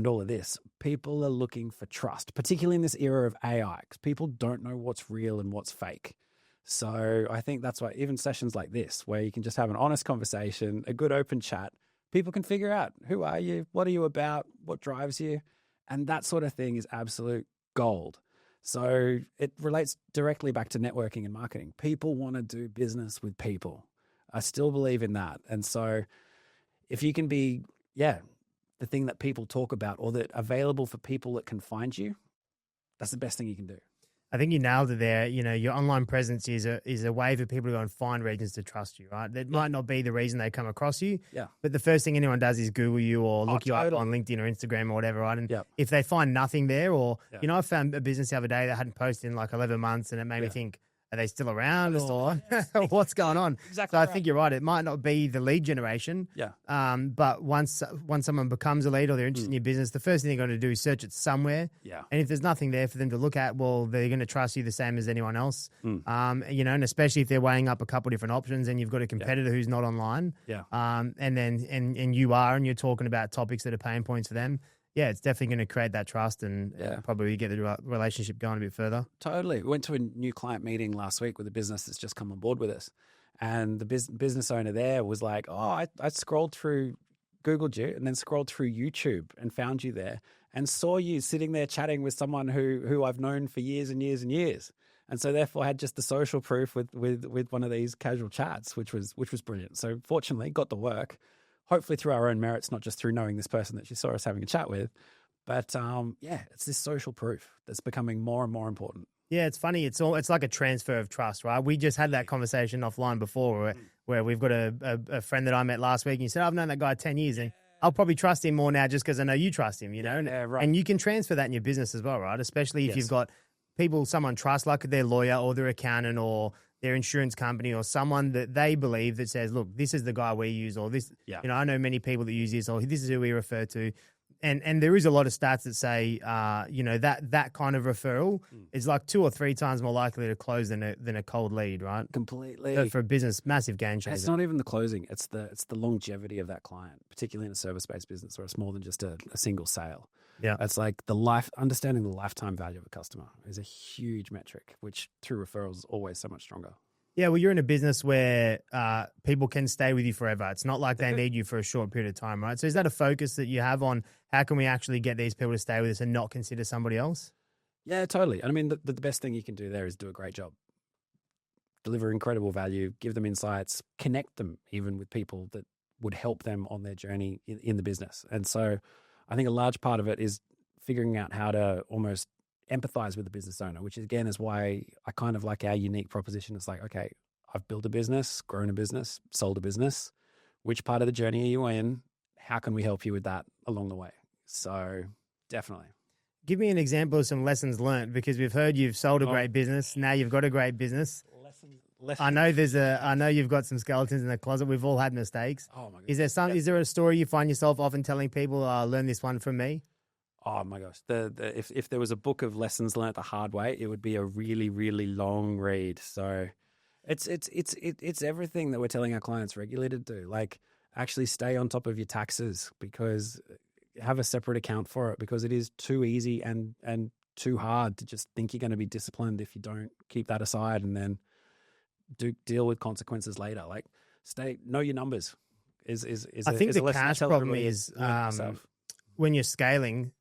all of this. People are looking for trust, particularly in this era of AI, because people don't know what's real and what's fake. So I think that's why even sessions like this, where you can just have an honest conversation, a good open chat, people can figure out, who are you? What are you about? What drives you? And that sort of thing is absolute gold. So it relates directly back to networking and marketing. People want to do business with people. I still believe in that. And so if you can be, the thing that people talk about, or that available for people that can find you, that's the best thing you can do. I think you nailed it there. You know, your online presence is a way for people to go and find reasons to trust you, right? That might not be the reason they come across you. Yeah. But the first thing anyone does is Google you or look you up on LinkedIn or Instagram or whatever, right? And if they find nothing there, or, you know, I found a business the other day that hadn't posted in like 11 months and it made me think, are they still around or what's going on? Exactly. So I think you're right. It might not be the lead generation. But once someone becomes a lead or they're interested in your business, the first thing they're going to do is search it somewhere. And if there's nothing there for them to look at, well, they're going to trust you the same as anyone else. You know, and especially if they're weighing up a couple of different options and you've got a competitor who's not online. And you are, and you're talking about topics that are pain points for them. Yeah, it's definitely going to create that trust and probably get the relationship going a bit further. Totally. We went to a new client meeting last week with a business that's just come on board with us. And the business owner there was like, oh, I scrolled through, Googled you, and then scrolled through YouTube and found you there and saw you sitting there chatting with someone who I've known for years and years and years. And so therefore had just the social proof with one of these casual chats, which was brilliant. So fortunately got the work. Hopefully through our own merits, not just through knowing this person that she saw us having a chat with. But it's this social proof that's becoming more and more important. Yeah, it's funny. It's like a transfer of trust, right? We just had that conversation offline before where we've got a friend that I met last week and you said, I've known that guy 10 years and I'll probably trust him more now just because I know you trust him, you know? And you can transfer that in your business as well, right? Especially if you've got someone trusts, like their lawyer or their accountant or their insurance company or someone that they believe that says, look, this is the guy we use, or this, you know, I know many people that use this, or this is who we refer to. And there is a lot of stats that say, you know, that kind of referral is like 2 or 3 times more likely to close than a cold lead, right? Completely. So for a business, massive game changer. It's not even the closing. It's the longevity of that client, particularly in a service-based business where it's more than just a single sale. Yeah. It's like understanding the lifetime value of a customer is a huge metric, which through referrals is always so much stronger. Yeah, well, you're in a business where people can stay with you forever. It's not like they need you for a short period of time, right? So is that a focus that you have on how can we actually get these people to stay with us and not consider somebody else? Yeah, totally. And I mean, the best thing you can do there is do a great job. Deliver incredible value, give them insights, connect them even with people that would help them on their journey in the business. And so I think a large part of it is figuring out how to almost empathize with the business owner, which again is why I kind of like our unique proposition. It's like, okay, I've built a business, grown a business, sold a business. Which part of the journey are you in? How can we help you with that along the way? So definitely. Give me an example of some lessons learned, because we've heard you've sold a great business. Now you've got a great business. Lessons. I know you've got some skeletons in the closet. We've all had mistakes. Oh my goodness. Is there a story you find yourself often telling people, learn this one from me? Oh my gosh. If there was a book of lessons learned the hard way, it would be a really, really long read. So it's everything that we're telling our clients regularly to do. Like actually stay on top of your taxes, because have a separate account for it, because it is too easy and too hard to just think you're going to be disciplined if you don't keep that aside and then deal with consequences later. Like know your numbers. I think the cash problem is when you're scaling,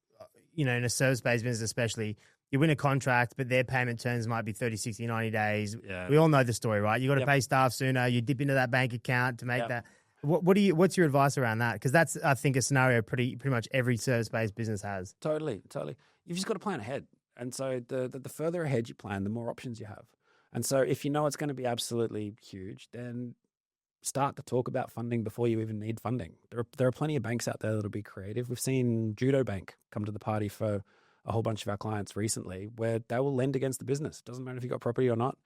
you know, in a service-based business especially, you win a contract, but their payment terms might be 30, 60, 90 days. Yeah. We all know the story, right? You got to pay staff sooner. You dip into that bank account to make that. What's your advice around that? Because that's, I think, a scenario pretty much every service-based business has. Totally. You've just got to plan ahead. And so the further ahead you plan, the more options you have. And so if you know it's going to be absolutely huge, then start to talk about funding before you even need funding. There are plenty of banks out there that'll be creative. We've seen Judo Bank come to the party for a whole bunch of our clients recently, where they will lend against the business. Doesn't matter if you've got property or not,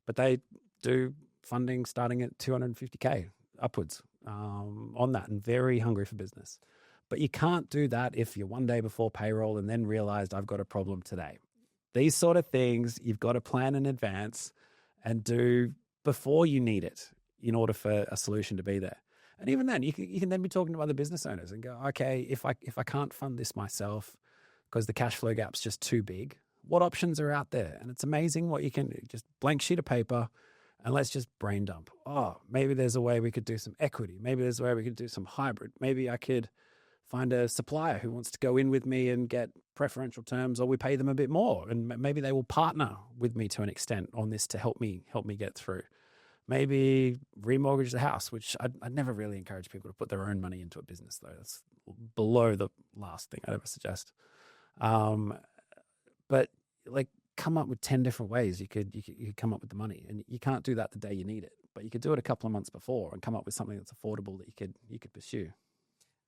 but they do funding starting at $250K upwards on that, and very hungry for business. But you can't do that if you're one day before payroll and then realized I've got a problem today. These sort of things you've got to plan in advance and do before you need it in order for a solution to be there. And even then, you can then be talking to other business owners and go, okay, if I can't fund this myself because the cash flow gap's just too big, what options are out there? And it's amazing what you can do. Just blank sheet of paper, and let's just brain dump. Oh, maybe there's a way we could do some equity. Maybe there's a way we could do some hybrid. Maybe I could find a supplier who wants to go in with me and get preferential terms, or we pay them a bit more, and maybe they will partner with me to an extent on this to help me get through. Maybe remortgage the house, which I'd never really encourage people to put their own money into a business, though. That's below the last thing I'd ever suggest. But like, come up with 10 different ways you could come up with the money, and you can't do that the day you need it, but you could do it a couple of months before and come up with something that's affordable that you could pursue.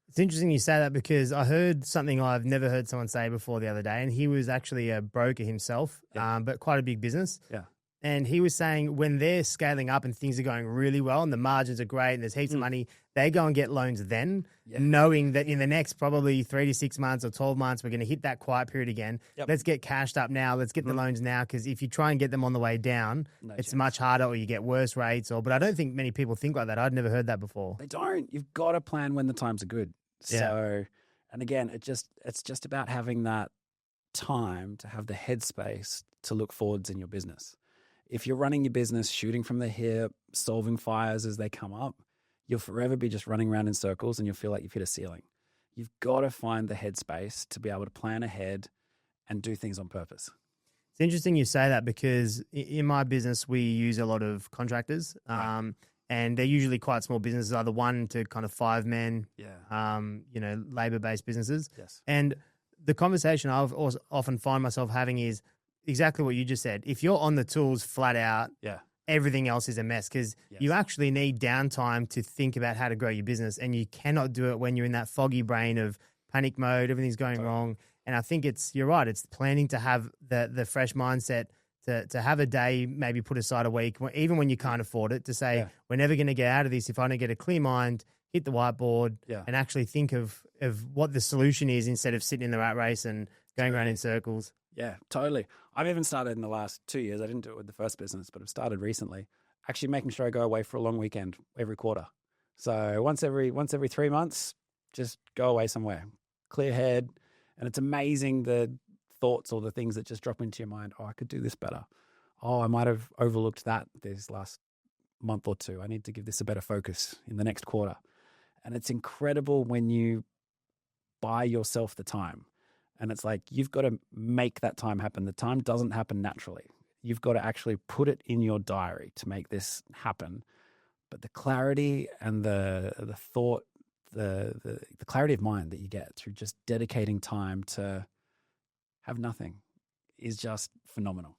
It's interesting you say that, because I heard something I've never heard someone say before the other day, and he was actually a broker himself, but quite a big business. Yeah. And he was saying when they're scaling up and things are going really well and the margins are great and there's heaps of money, they go and get loans then, knowing that in the next probably 3 to 6 months or 12 months, we're going to hit that quiet period again. Yep. Let's get cashed up now. Let's get the loans now, because if you try and get them on the way down, it's much harder, or you get worse rates. But I don't think many people think like that. I'd never heard that before. They don't. You've got to plan when the times are good. So, and again, it's just about having that time to have the headspace to look forwards in your business. If you're running your business, shooting from the hip, solving fires as they come up, you'll forever be just running around in circles and you'll feel like you've hit a ceiling. You've got to find the headspace to be able to plan ahead and do things on purpose. It's interesting you say that, because in my business, we use a lot of contractors. Right. And they're usually quite small businesses, either 1 to kind of 5 men, labor-based businesses. Yes. And the conversation I've also often find myself having is exactly what you just said. If you're on the tools flat out, everything else is a mess, because you actually need downtime to think about how to grow your business, and you cannot do it when you're in that foggy brain of panic mode, everything's going wrong. And I think you're right, it's planning to have the fresh mindset to have a day, maybe put aside a week, even when you can't afford it, to say, we're never going to get out of this if I don't get a clear mind, hit the whiteboard, and actually think of what the solution is, instead of sitting in the rat race and going around in circles. Yeah, totally. I've even started in the last 2 years. I didn't do it with the first business, but I've started recently, actually making sure I go away for a long weekend every quarter. So once every 3 months, just go away somewhere, clear head. And it's amazing the thoughts or the things that just drop into your mind. Oh, I could do this better. Oh, I might have overlooked that this last month or two. I need to give this a better focus in the next quarter. And it's incredible when you buy yourself the time. And it's like, you've got to make that time happen. The time doesn't happen naturally. You've got to actually put it in your diary to make this happen. But the clarity and the thought, the clarity of mind that you get through just dedicating time to have nothing is just phenomenal.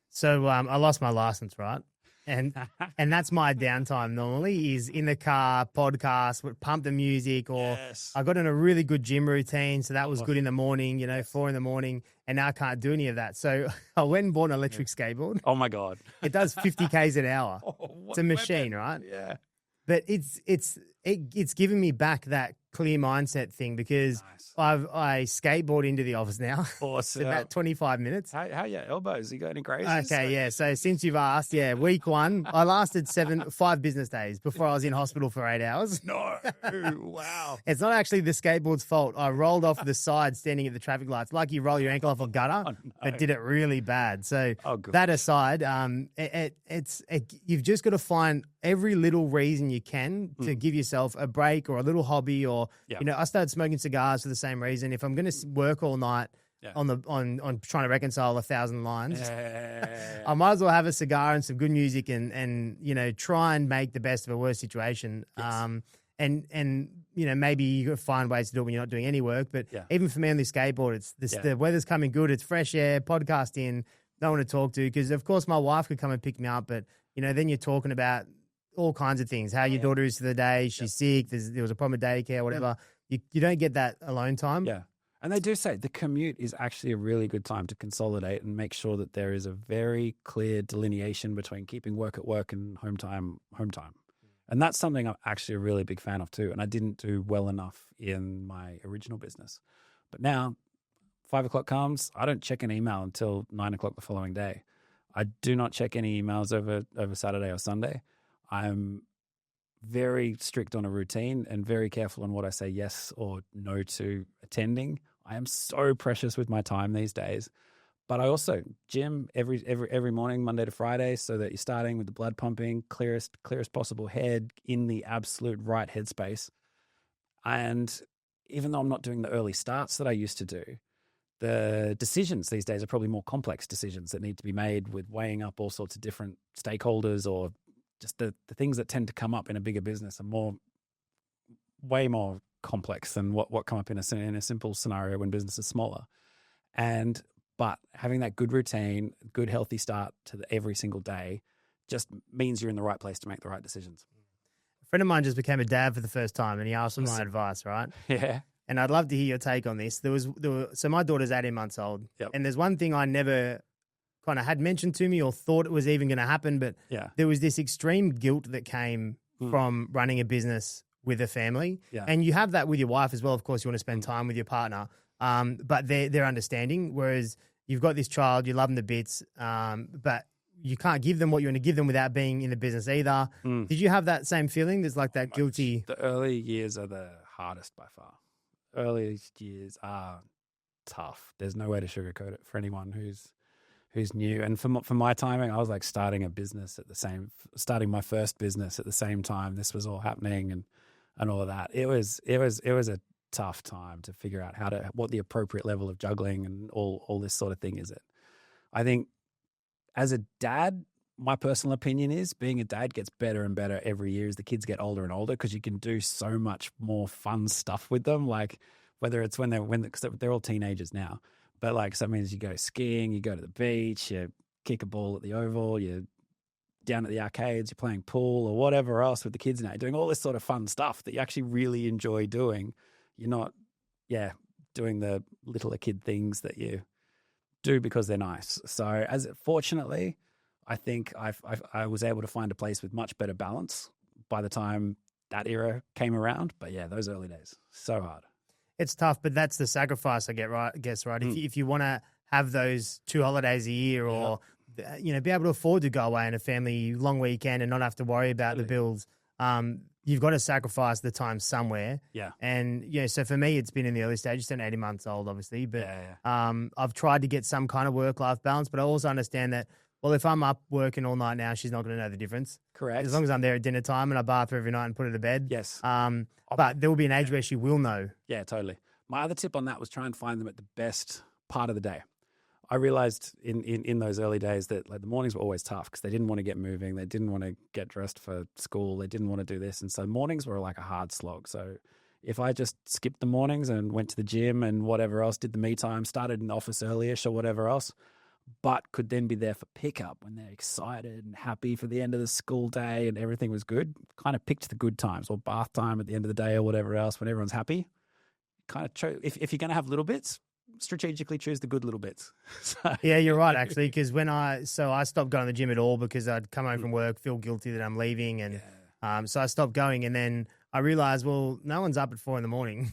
So I lost my license, right? And that's my downtime normally, is in the car, podcast, pump the music, or I got in a really good gym routine. So that was good in the morning, 4 a.m, and now I can't do any of that. So I went and bought an electric skateboard. Oh my God. It does 50 Ks an hour. It's a machine, right? Yeah. But it's given me back that clear mindset thing, because I skateboard into the office now. Awesome. It's about 25 minutes. How are your elbows? You got any grazes? Okay, yeah. So since you've asked, week 1, I lasted 5 business days before I was in hospital for 8 hours. No, wow. It's not actually the skateboard's fault. I rolled off the side standing at the traffic lights, like you roll your ankle off a gutter, but did it really bad. So that aside, you've just got to find every little reason you can to give yourself a break or a little hobby, or I started smoking cigars for the same reason. If I'm going to work all night on trying to reconcile 1,000 lines, I might as well have a cigar and some good music and try and make the best of a worse situation. Yes. and maybe you find ways to do it when you're not doing any work. But even for me on the skateboard, it's this, the weather's coming good. It's fresh air, podcasting, no one to talk to. Because of course my wife could come and pick me up, but then you're talking about all kinds of things. How your daughter is for the day. She's sick. There was a problem with daycare, whatever. You don't get that alone time. Yeah. And they do say the commute is actually a really good time to consolidate and make sure that there is a very clear delineation between keeping work at work and home time. And that's something I'm actually a really big fan of too. And I didn't do well enough in my original business. But now 5 o'clock comes, I don't check an email until 9 o'clock the following day. I do not check any emails over Saturday or Sunday. I'm very strict on a routine and very careful on what I say yes or no to attending. I am so precious with my time these days. But I also gym every morning, Monday to Friday, so that you're starting with the blood pumping, clearest possible head, in the absolute right headspace. And even though I'm not doing the early starts that I used to do, the decisions these days are probably more complex decisions that need to be made with weighing up all sorts of different stakeholders, or just the things that tend to come up in a bigger business are way more complex than what come up in a simple scenario when business is smaller. But having that good routine, good healthy start to every single day just means you're in the right place to make the right decisions. A friend of mine just became a dad for the first time, and he asked for my advice, right? Yeah. And I'd love to hear your take on this. So my daughter's 18 months old, and there's one thing I never kind of had mentioned to me or thought it was even going to happen, but there was this extreme guilt that came from running a business with a family. Yeah. And you have that with your wife as well. Of course, you want to spend time with your partner, but they're understanding. Whereas you've got this child, you love them to bits, but you can't give them what you want to give them without being in the business either. Did you have that same feeling? There's like that guilty. The early years are the hardest by far. Early years are tough. There's no way to sugarcoat it for anyone who's new. And for my timing, I was like starting my first business at the same time this was all happening and all of that. It was a tough time to figure out what the appropriate level of juggling and all this sort of thing is. I think as a dad, my personal opinion is being a dad gets better and better every year as the kids get older and older, because you can do so much more fun stuff with them. Like whether it's because they're all teenagers now, but like, so that means you go skiing, you go to the beach, you kick a ball at the oval, you're down at the arcades, you're playing pool or whatever else with the kids now, doing all this sort of fun stuff that you actually really enjoy doing. You're not, doing the littler kid things that you do because they're nice. So fortunately, I think I was able to find a place with much better balance by the time that era came around. But yeah, those early days, so hard. It's tough, but that's the sacrifice I guess, right? If you want to have those 2 holidays a year or, be able to afford to go away on a family long weekend and not have to worry about the bills, you've got to sacrifice the time somewhere. Yeah. And, so for me, it's been in the early stages, still 80 months old, obviously. But I've tried to get some kind of work-life balance, but I also understand that, well, if I'm up working all night now, she's not going to know the difference. Correct. As long as I'm there at dinner time and I bath her every night and put her to bed. Yes. But there will be an age where she will know. Yeah, totally. My other tip on that was try and find them at the best part of the day. I realized in those early days that like the mornings were always tough because they didn't want to get moving. They didn't want to get dressed for school. They didn't want to do this. And so mornings were like a hard slog. So if I just skipped the mornings and went to the gym and whatever else, did the me time, started in the office early-ish or whatever else, but could then be there for pickup when they're excited and happy for the end of the school day and everything was good, kind of picked the good times, or bath time at the end of the day or whatever else when everyone's happy. Kind of if you're going to have little bits, strategically choose the good little bits. Yeah, you're right, actually, because I stopped going to the gym at all because I'd come home from work, feel guilty that I'm leaving, and so I stopped going, and then I realized, well, no one's up at 4 a.m.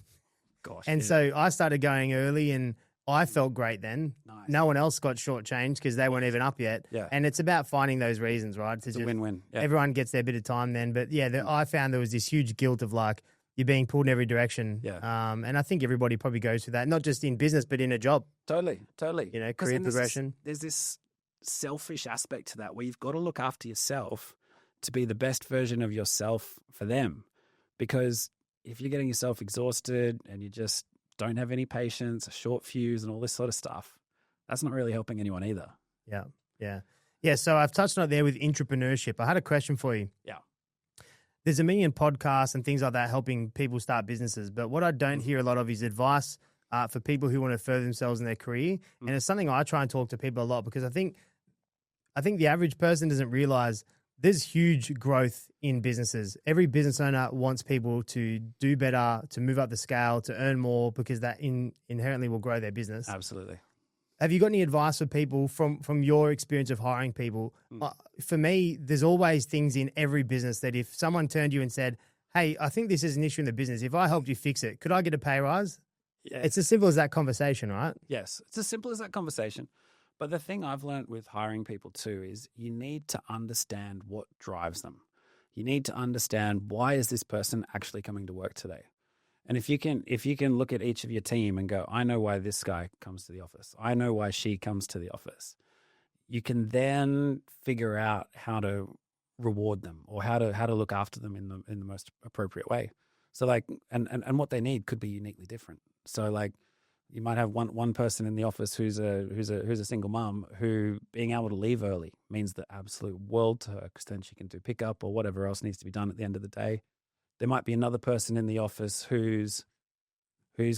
Gosh. And so I started going early, and I felt great then. Nice. No one else got shortchanged because they weren't even up yet. Yeah. And it's about finding those reasons, right? It's a win-win. Yeah. Everyone gets their bit of time then. But yeah, I found there was this huge guilt of like, you're being pulled in every direction. Yeah. And I think everybody probably goes through that, not just in business, but in a job. Totally. Career progression. There's this selfish aspect to that where you've got to look after yourself to be the best version of yourself for them. Because if you're getting yourself exhausted and you just don't have any patience, a short fuse and all this sort of stuff, that's not really helping anyone either. Yeah. So I've touched on it there with entrepreneurship. I had a question for you. Yeah. there's a million podcasts and things like that helping people start businesses. But what I don't hear a lot of is advice for people who want to further themselves in their career. And it's something I try and talk to people a lot, because I think the average person doesn't realize there's huge growth in businesses. Every business owner wants people to do better, to move up the scale, to earn more, because that inherently will grow their business. Absolutely. Have you got any advice for people from your experience of hiring people? For me, there's always things in every business that if someone turned to you and said, hey, I think this is an issue in the business. If I helped you fix it, could I get a pay rise? Yeah. It's as simple as that conversation, right? Yes, it's as simple as that conversation. But the thing I've learned with hiring people too is you need to understand what drives them. You need to understand, why is this person actually coming to work today? And if you can look at each of your team and go, I know why this guy comes to the office. I know why she comes to the office. You can then figure out how to reward them, or how to look after them in the most appropriate way. So like, and what they need could be uniquely different. So like, you might have one person in the office who's a single mum, who being able to leave early means the absolute world to her, because then she can do pickup or whatever else needs to be done at the end of the day. There might be another person in the office who's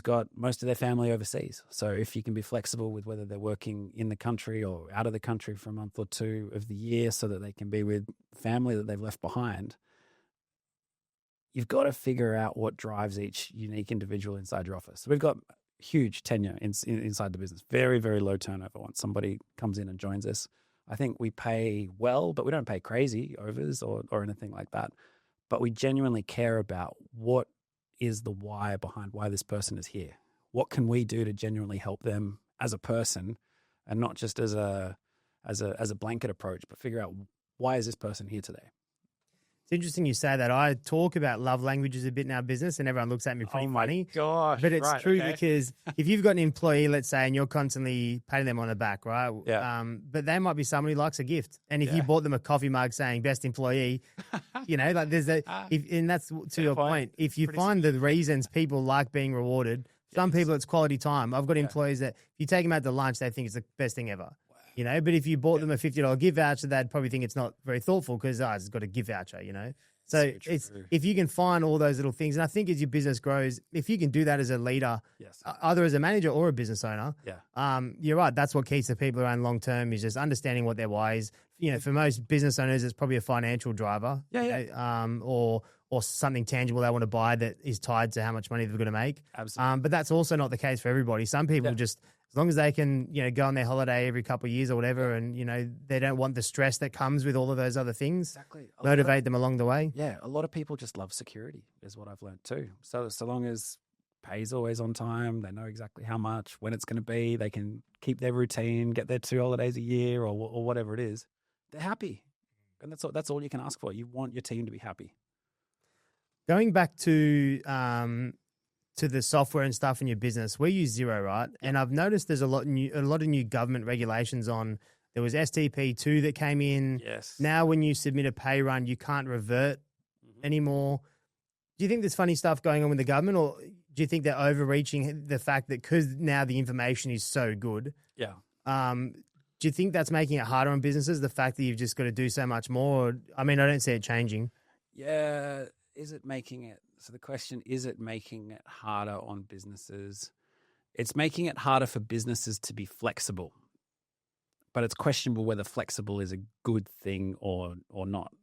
got most of their family overseas. So if you can be flexible with whether they're working in the country or out of the country for a month or two of the year, so that they can be with family that they've left behind, you've got to figure out what drives each unique individual inside your office. So we've got huge tenure inside the business, very, very low turnover once somebody comes in and joins us. I think we pay well, but we don't pay crazy overs or anything like that. But we genuinely care about what is the why behind why this person is here. What can we do to genuinely help them as a person, and not just as a blanket approach, but figure out, why is this person here today? It's interesting you say that. I talk about love languages a bit in our business, and everyone looks at me pretty funny. Gosh, but it's right, true, okay. because if you've got an employee, let's say, and you're constantly patting them on the back, right? Yeah. But they might be somebody who likes a gift. And if you bought them a coffee mug saying best employee, like there's and that's to your point. If you find the reasons people like being rewarded, some people it's quality time. I've got employees that if you take them out to lunch, they think it's the best thing ever. But if you bought them a $50 gift voucher, they'd probably think it's not very thoughtful, because it's got a gift voucher, So it's if you can find all those little things, and I think as your business grows, if you can do that as a leader, either as a manager or a business owner, you're right. That's what keeps the people around long term, is just understanding what their why is. For most business owners, it's probably a financial driver, or something tangible they want to buy that is tied to how much money they're going to make. Absolutely. But that's also not the case for everybody. Some people just, as long as they can, go on their holiday every couple of years or whatever, and, they don't want the stress that comes with all of those other things. Exactly. Motivate them along the way. Yeah. A lot of people just love security, is what I've learned too. So long as pay's always on time, they know exactly how much, when it's going to be, they can keep their routine, get their 2 holidays a year or whatever it is, they're happy. And that's all you can ask for. You want your team to be happy. Going back to the software and stuff in your business, we use Xero, right? Yep. And I've noticed there's a lot of new government regulations on. There was STP2 that came in. Yes. Now, when you submit a pay run, you can't revert anymore. Do you think there's funny stuff going on with the government, or do you think they're overreaching the fact that because now the information is so good? Yeah. Do you think that's making it harder on businesses? The fact that you've just got to do so much more. I don't see it changing. Yeah. Is it making it? So the question, is it making it harder on businesses? It's making it harder for businesses to be flexible, but it's questionable whether flexible is a good thing or not.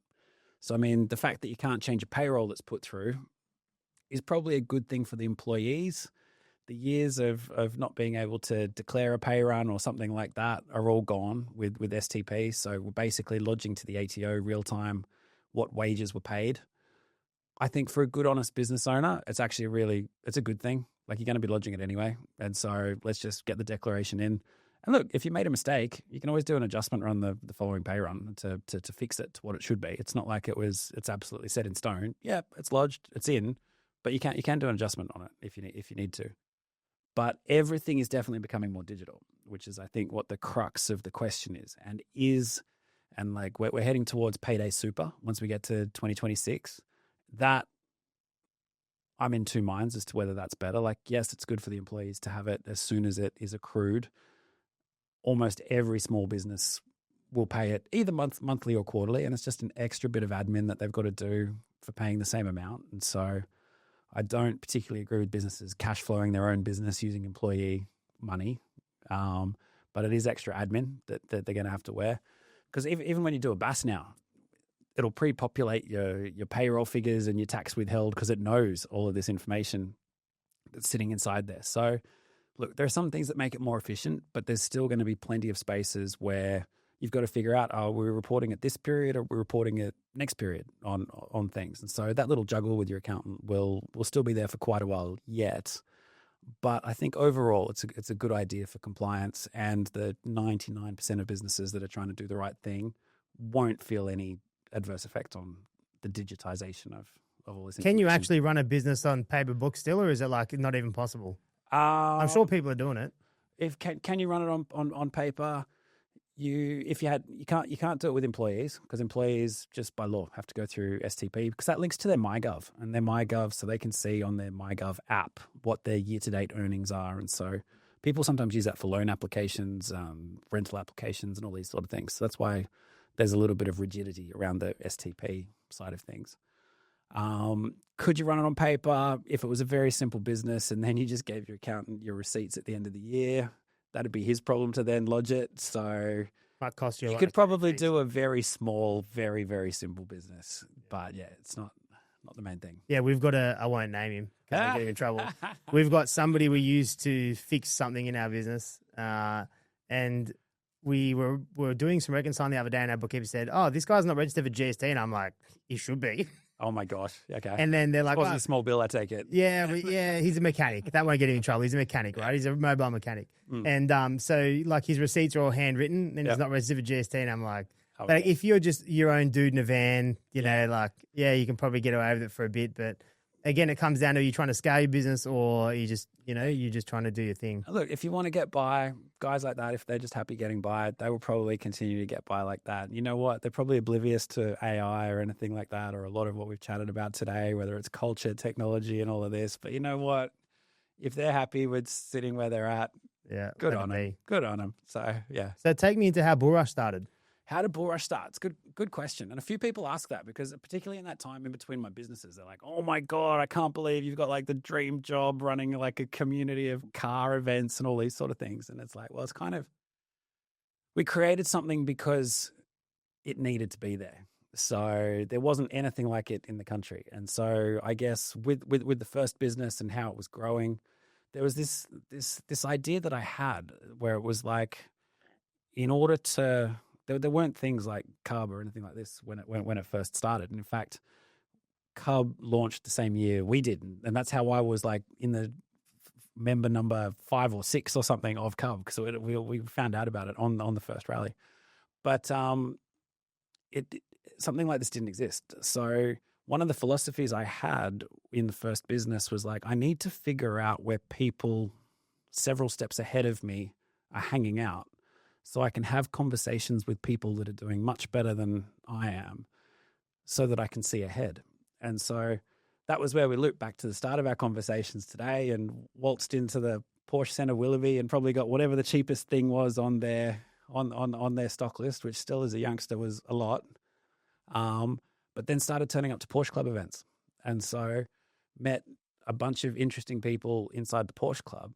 So, the fact that you can't change a payroll that's put through is probably a good thing for the employees. The years of not being able to declare a pay run or something like that are all gone with STP. So we're basically lodging to the ATO real time what wages were paid. I think for a good, honest business owner, it's actually it's a good thing. Like, you're going to be lodging it anyway. And so let's just get the declaration in. And look, if you made a mistake, you can always do an adjustment run the following pay run to fix it to what it should be. It's not like it's absolutely set in stone. Yeah, it's lodged, it's in, but you can do an adjustment on it if you need to. But everything is definitely becoming more digital, which is, I think, what the crux of the question is. And like we're heading towards payday super once we get to 2026. That I'm in two minds as to whether that's better. Like, yes, it's good for the employees to have it as soon as it is accrued. Almost every small business will pay it either monthly or quarterly, and it's just an extra bit of admin that they've got to do for paying the same amount. And so I don't particularly agree with businesses cash flowing their own business using employee money. But it is extra admin that they're going to have to wear. Because even when you do a BAS now, it'll pre-populate your payroll figures and your tax withheld because it knows all of this information that's sitting inside there. So, look, there are some things that make it more efficient, but there's still going to be plenty of spaces where you've got to figure out, are we reporting at this period or we're reporting at next period on things? And so that little juggle with your accountant will still be there for quite a while yet. But I think overall it's a good idea for compliance, and the 99% of businesses that are trying to do the right thing won't feel any adverse effect on the digitization of all this information. Can you actually run a business on paper book still, or is it like not even possible? I'm sure people are doing it. Can you run it on paper? You can't do it with employees, because employees just by law have to go through STP, because that links to their MyGov, and their MyGov, so they can see on their MyGov app what their year-to-date earnings are. And so people sometimes use that for loan applications, rental applications, and all these sort of things. So that's why there's a little bit of rigidity around the STP side of things. Could you run it on paper if it was a very simple business and then you just gave your accountant your receipts at the end of the year? That'd be his problem to then lodge it. So might cost you. You could probably do a very small, very, very simple business. But yeah, it's not the main thing. Yeah, we've got I won't name him. Can't get him in trouble. We've got somebody we used to fix something in our business. And we were doing some reconciling the other day, and our bookkeeper said, "Oh, this guy's not registered for GST." And I'm like, "He should be." Oh my gosh. Okay. And then they're like, "Wasn't a small bill, I take it." Yeah, he's a mechanic. That won't get him in trouble. He's a mechanic, right? He's a mobile mechanic. And so like his receipts are all handwritten, and he's not registered for GST. And I'm like, but if you're just your own dude in a van, you know, like, yeah, you can probably get away with it for a bit. But again, it comes down to, you trying to scale your business, or you just, you're just trying to do your thing. Look, if you want to get by, guys like that, if they're just happy getting by, they will probably continue to get by like that. You know what? They're probably oblivious to AI or anything like that, or a lot of what we've chatted about today, whether it's culture, technology, and all of this. But you know what? If they're happy with sitting where they're at, yeah, good on them. Good on them. So, yeah. So take me into how Bullrush started. How did Bullrush start? It's a good question. And a few people ask that, because particularly in that time in between my businesses, they're like, "Oh my God, I can't believe you've got like the dream job running like a community of car events and all these sort of things." And it's like, well, it's kind of, we created something because it needed to be there. So there wasn't anything like it in the country. And so I guess with the first business and how it was growing, there was this idea that I had where it was like, in order to, there weren't things like Cub or anything like this when it first started. And in fact, Cub launched the same year we did, and that's how I was like in the member number 5 or 6 or something of Cub, because we found out about it on the first rally. But something like this didn't exist. So one of the philosophies I had in the first business was like, I need to figure out where people several steps ahead of me are hanging out, so I can have conversations with people that are doing much better than I am, so that I can see ahead. And so that was where we looped back to the start of our conversations today, and waltzed into the Porsche Centre Willoughby and probably got whatever the cheapest thing was on their stock list, which still as a youngster was a lot. But then started turning up to Porsche Club events. And so met a bunch of interesting people inside the Porsche Club.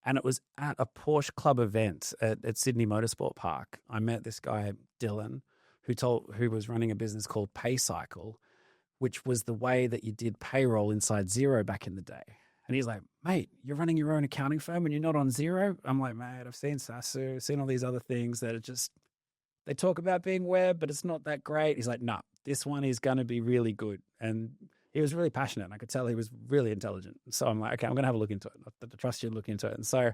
And it was at a Porsche Club event at Sydney Motorsport Park. I met this guy, Dylan, who was running a business called PayCycle, which was the way that you did payroll inside Xero back in the day. And he's like, "Mate, you're running your own accounting firm and you're not on Xero?" I'm like, "Mate, I've seen Sasu, seen all these other things that are just, they talk about being web, but it's not that great." He's like, "Nah, this one is going to be really good." And he was really passionate, and I could tell he was really intelligent. So I'm like, "Okay, I'm going to have a look into it. I trust you to look into it." And so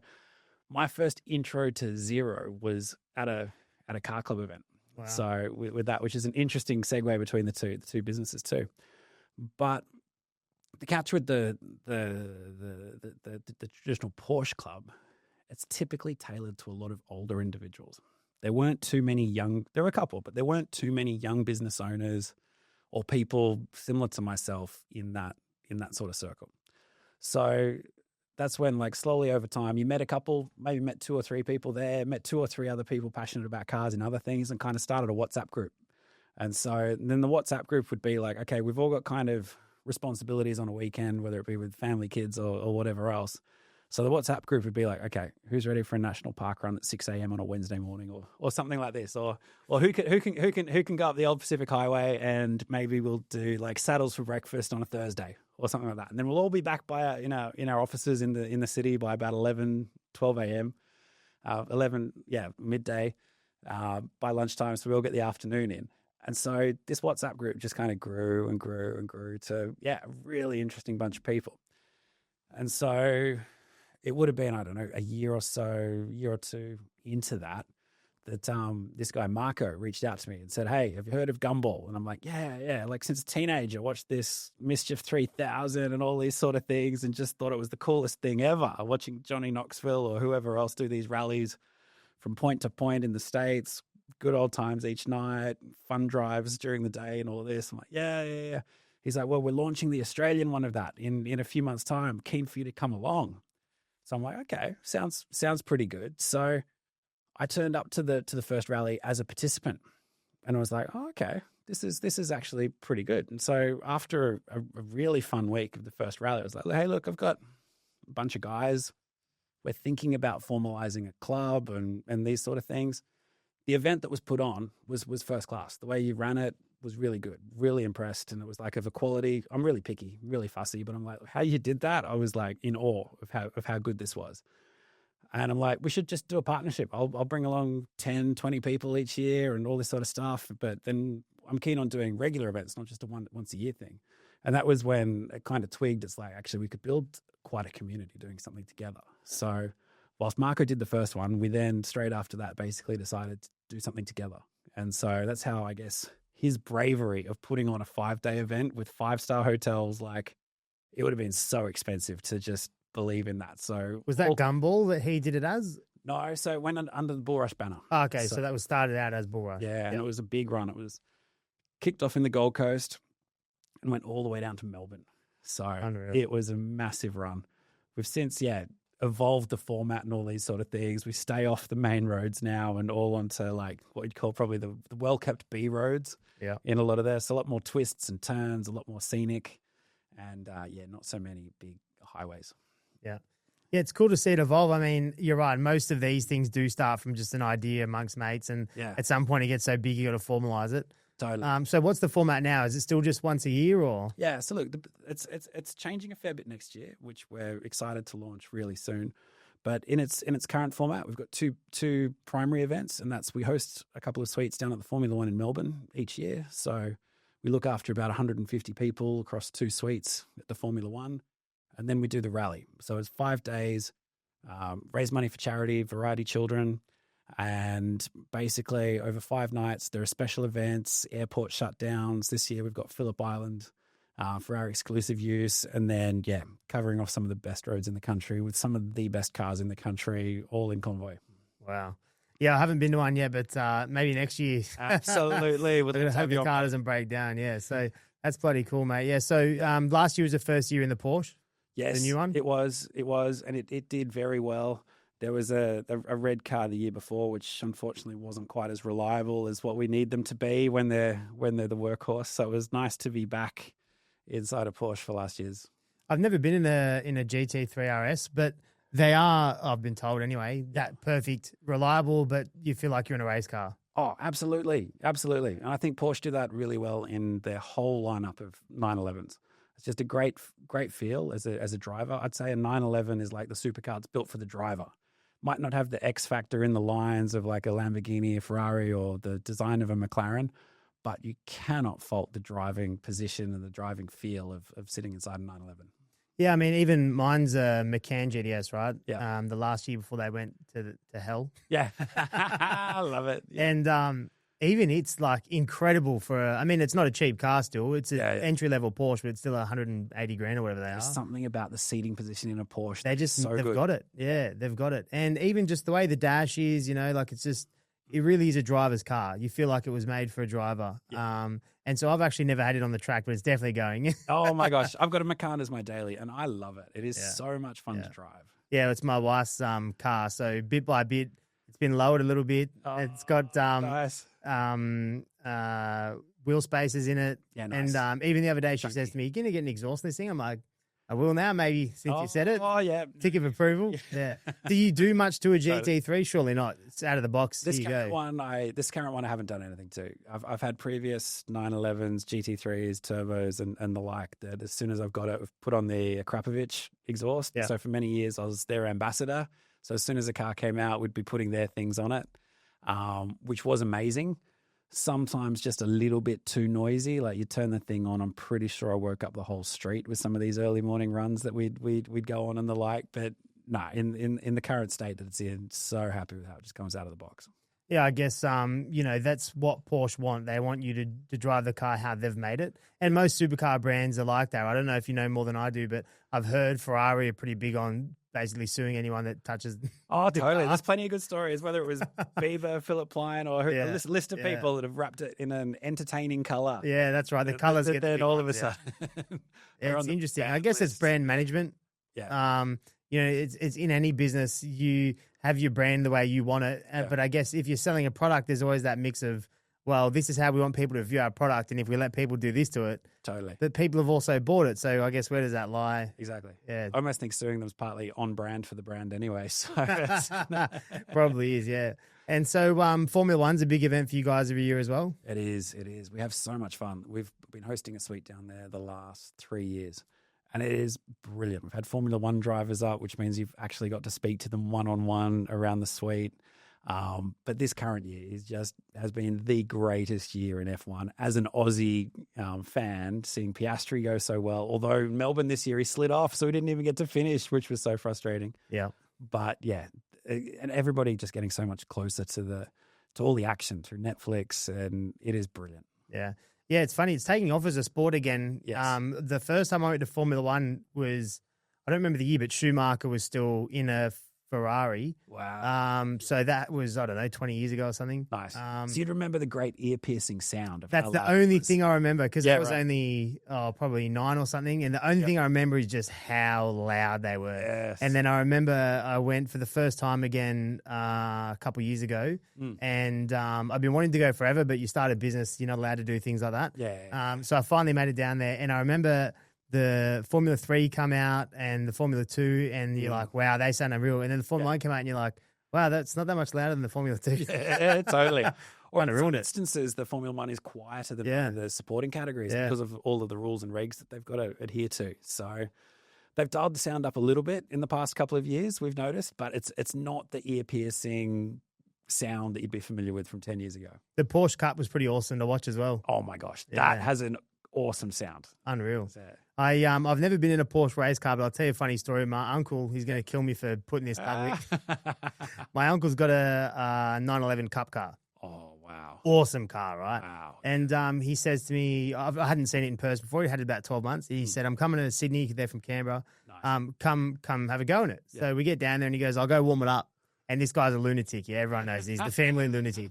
my first intro to Xero was at a car club event. Wow. So with that, which is an interesting segue between the two businesses too. But the catch with the traditional Porsche club, it's typically tailored to a lot of older individuals. There weren't too many there were a couple, but there weren't too many young business owners or people similar to myself in that sort of circle. So that's when, like, slowly over time, you met a couple, maybe met 2 or 3 people there, met 2 or 3 other people passionate about cars and other things, and kind of started a WhatsApp group. And so then the WhatsApp group would be like, okay, we've all got kind of responsibilities on a weekend, whether it be with family, kids, or whatever else. So the WhatsApp group would be like, okay, who's ready for a national park run at 6 a.m. on a Wednesday morning, or something like this, or who can go up the old Pacific Highway and maybe we'll do like saddles for breakfast on a Thursday or something like that. And then we'll all be back by in our offices in the city by about 11, 12 a.m. 11, midday by lunchtime. So we all get the afternoon in. And so this WhatsApp group just kind of grew and grew and grew to, a really interesting bunch of people. And so it would have been, I don't know, a year or two into that this guy, Marco, reached out to me and said, hey, have you heard of Gumball? And I'm like, yeah. Like since a teenager, watched this Mischief 3000 and all these sort of things and just thought it was the coolest thing ever, watching Johnny Knoxville or whoever else do these rallies from point to point in the States. Good old times each night, fun drives during the day and all of this. I'm like, yeah. He's like, well, we're launching the Australian one of that in a few months' time. Keen for you to come along. So I'm like, okay, sounds pretty good. So I turned up to the first rally as a participant, and I was like, oh, okay, this is actually pretty good. And so after a really fun week of the first rally, I was like, hey, look, I've got a bunch of guys. We're thinking about formalizing a club and these sort of things. The event that was put on was first class. The way you ran it was really good, really impressed. And it was like of a quality. I'm really picky, really fussy, but I'm like, how you did that? I was like in awe of how good this was. And I'm like, we should just do a partnership. I'll bring along 10, 20 people each year and all this sort of stuff. But then I'm keen on doing regular events, not just a once a year thing. And that was when it kind of twigged. It's like, actually, we could build quite a community doing something together. So whilst Marco did the first one, we then straight after that basically decided to do something together. And so that's how, I guess, his bravery of putting on a 5-day event with 5-star hotels, like it would have been so expensive to just believe in that. So was that Gumball that he did it as? No, so it went under the Bullrush banner. Oh, okay, so that was started out as Bullrush. Yeah, and it was a big run. It was kicked off in the Gold Coast and went all the way down to Melbourne. So It was a massive run. We've since, evolved the format and all these sort of things. We stay off the main roads now and all onto like what you'd call probably the well-kept B roads. Yeah, in a lot of there. So a lot more twists and turns, a lot more scenic, and not so many big highways. Yeah, it's cool to see it evolve. I mean, you're right. Most of these things do start from just an idea amongst mates, and at some point it gets so big you got to formalize it. Totally. So what's the format now? Is it still just once a year, or? Yeah. So look, it's changing a fair bit next year, which we're excited to launch really soon. But in its current format, we've got two primary events, and that's we host a couple of suites down at the Formula One in Melbourne each year. So we look after about 150 people across 2 suites at the Formula One, and then we do the rally. So it's 5 days, raise money for charity, variety children. And basically over 5 nights, there are special events, airport shutdowns. This year we've got Phillip Island for our exclusive use. And then, covering off some of the best roads in the country with some of the best cars in the country, all in convoy. Wow. Yeah, I haven't been to one yet, but maybe next year. Absolutely. I hope your car doesn't break down. Yeah, so that's bloody cool, mate. Yeah, so last year was the first year in the Porsche? Yes, the new one? It was, and it did very well. There was a red car the year before, which unfortunately wasn't quite as reliable as what we need them to be when they're the workhorse. So it was nice to be back inside a Porsche for last year's. I've never been in a GT3 RS, but they are, I've been told anyway, that perfect, reliable, but you feel like you're in a race car. Oh, absolutely, absolutely. And I think Porsche do that really well in their whole lineup of 911s. It's just a great feel as a driver. I'd say a 911 is like the supercar. It's built for the driver. Might not have the X factor in the lines of like a Lamborghini, a Ferrari, or the design of a McLaren, but you cannot fault the driving position and the driving feel of sitting inside a 911. Yeah, I mean, even mine's a McCann GTS, right? Yeah. The last year before they went to hell. Yeah, I love it. Yeah. And even it's like incredible I mean, it's not a cheap car still. It's an entry-level Porsche, but it's still 180 grand or whatever they are. There's something about the seating position in a Porsche. They've got it. Yeah, they've got it. And even just the way the dash is, like it really is a driver's car. You feel like it was made for a driver. Yeah. And so I've actually never had it on the track, but it's definitely going. Oh my gosh. I've got a Macan as my daily and I love it. It is so much fun to drive. Yeah, it's my wife's car. So bit by bit, it's been lowered a little bit. It's got nice. wheel spacers in it. Yeah, nice. And even the other day, she says to me, "You're going to get an exhaust in this thing?" I'm like, "I will now, maybe, since you said it." Oh, yeah. Tick of approval. Yeah. Do you do much to a GT3? Surely not. It's out of the box. This Here you current go. this current one I haven't done anything to. I've had previous 911s, GT3s, turbos, and the like. That as soon as I've got it, I've put on the Akrapovic exhaust. Yeah. So for many years, I was their ambassador. So as soon as a car came out, we'd be putting their things on it, which was amazing. Sometimes just a little bit too noisy. Like you turn the thing on, I'm pretty sure I woke up the whole street with some of these early morning runs that we'd go on and the like. But no, in the current state that it's in, so happy with how it just comes out of the box. Yeah, I guess that's what Porsche want. They want you to drive the car how they've made it. And most supercar brands are like that. I don't know if you know more than I do, but I've heard Ferrari are pretty big on basically suing anyone that touches. Oh, totally. There's plenty of good stories, whether it was Bieber, Philip Plein, or Yeah. a list of people that have wrapped it in an entertaining color. Yeah, that's right. The colours get then big all of a ones, sudden. Yeah, it's interesting. I guess it's brand management. Yeah. It's in any business, you have your brand the way you want it. But I guess if you're selling a product, there's always that mix of, well, this is how we want people to view our product. And if we let people do this to it, Totally. but people have also bought it. So I guess where does that lie? Exactly. Yeah. I almost think suing them is partly on brand for the brand anyway. So Probably is, yeah. And so Formula One's a big event for you guys every year as well. It is. We have so much fun. We've been hosting a suite down there the last 3 years. And it is brilliant. We've had Formula One drivers up, which means you've actually got to speak to them one-on-one around the suite. But this current year has been the greatest year in F1. As an Aussie fan, seeing Piastri go so well, although Melbourne this year he slid off, so he didn't even get to finish, which was so frustrating. Yeah. But yeah, and everybody just getting so much closer to all the action through Netflix, and it is brilliant. Yeah. Yeah, it's funny. It's taking off as a sport again. Yes. The first time I went to Formula One was, I don't remember the year, but Schumacher was still in a Ferrari. Wow. So that was, I don't know, 20 years ago or something. Nice. So you'd remember the great ear-piercing sound of That's how the loud it only was. thing I remember, because Yeah, I was right. only probably 9 or something. And the only thing I remember is just how loud they were. Yes. And then I remember I went for the first time again a couple of years ago. And I've been wanting to go forever, but you start a business, you're not allowed to do things like that. Yeah. So I finally made it down there. And I remember the Formula 3 come out and the Formula 2, and you're like, wow, they sound unreal. And then the Formula 1 came out and you're like, wow, that's not that much louder than the Formula 2. Yeah, totally. Or in Kinda some ruined it. instances, the Formula One is quieter than the supporting categories because of all of the rules and regs that they've got to adhere to. So they've dialed the sound up a little bit in the past couple of years, we've noticed, but it's not the ear-piercing sound that you'd be familiar with from 10 years ago. The Porsche Cup was pretty awesome to watch as well. Oh my gosh, Yeah. that has an awesome sound. Unreal. So, I've never been in a Porsche race car, but I'll tell you a funny story. My uncle, he's going to kill me for putting this public. My uncle's got a 911 Cup car. oh, wow. Awesome car, right? Wow. And he says to me, I hadn't seen it in person before. He had it about 12 months. He said, I'm coming to Sydney. They're from Canberra. Nice. Come have a go in it. So we get down there and he goes, I'll go warm it up. And this guy's a lunatic. Yeah, everyone knows he's the family lunatic.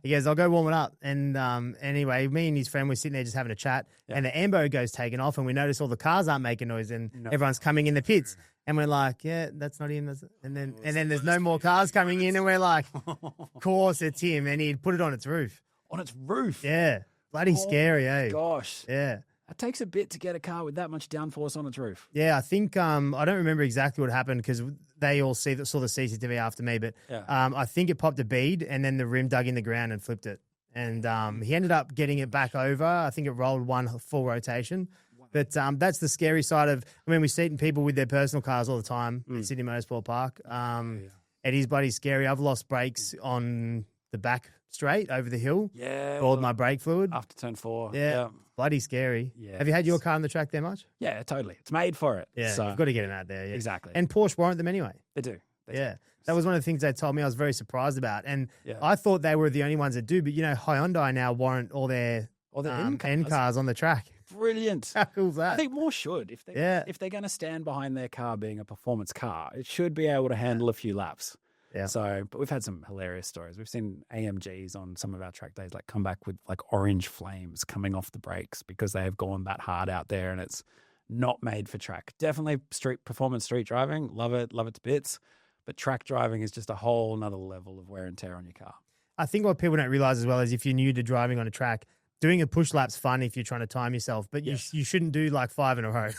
He goes, I'll go warm it up. And anyway, me and his friend were sitting there just having a chat. And the ambo goes taken off, and we notice all the cars aren't making noise, and everyone's coming in the pits. And we're like, yeah, that's not him. And then there's no more cars coming in, and we're like, of course it's him. And he'd put it on its roof. On its roof? Yeah. Bloody scary, eh? Gosh. Yeah. It takes a bit to get a car with that much downforce on its roof. Yeah, I think I don't remember exactly what happened because they all saw the CCTV after me, but I think it popped a bead and then the rim dug in the ground and flipped it. And he ended up getting it back over. I think it rolled one full rotation. But that's the scary side of, I mean, we see it in people with their personal cars all the time at Sydney Motorsport Park. It is bloody scary. I've lost brakes on the back straight over the hill. Yeah. Called my brake fluid. After turn 4. Yeah. Bloody scary. Yeah. Have you had your car on the track there much? Yeah, totally. It's made for it. Yeah. So, You've got to get them out there. Yeah. exactly. And Porsche warrant them anyway. They do. They Yeah. do. That was one of the things they told me I was very surprised about. And Yeah. I thought they were the only ones that do, but Hyundai now warrant all their Or the end cars on the track. Brilliant. How cool is that? I think more should. If they're going to stand behind their car being a performance car, it should be able to handle a few laps. Yeah. So, but we've had some hilarious stories. We've seen AMGs on some of our track days like come back with like orange flames coming off the brakes because they have gone that hard out there and it's not made for track. Definitely performance street driving. Love it to bits. But track driving is just a whole nother level of wear and tear on your car. I think what people don't realize as well is if you're new to driving on a track, doing a push lap's fun if you're trying to time yourself, but you shouldn't do like 5 in a row.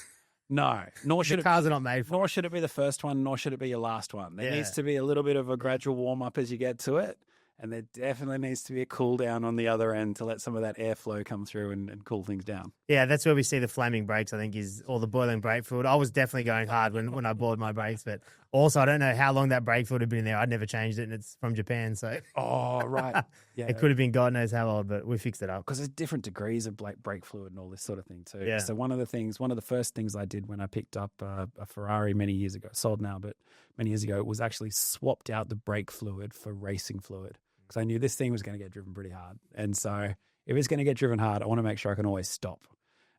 No, nor should cars are not made for. Nor should it be the first one, nor should it be your last one. There needs to be a little bit of a gradual warm up as you get to it, and there definitely needs to be a cool down on the other end to let some of that airflow come through and cool things down. Yeah, that's where we see the flaming brakes, I think, or the boiling brake fluid. I was definitely going hard when I bought my brakes, but also I don't know how long that brake fluid had been in there. I'd never changed it, and it's from Japan, so. Oh, right. Yeah. It could have been God knows how old, but we fixed it up. Because there's different degrees of brake fluid and all this sort of thing too. Yeah. So one of the first things I did when I picked up a Ferrari many years ago, sold now, but many years ago, was actually swapped out the brake fluid for racing fluid. Because I knew this thing was going to get driven pretty hard. And so if it's going to get driven hard, I want to make sure I can always stop.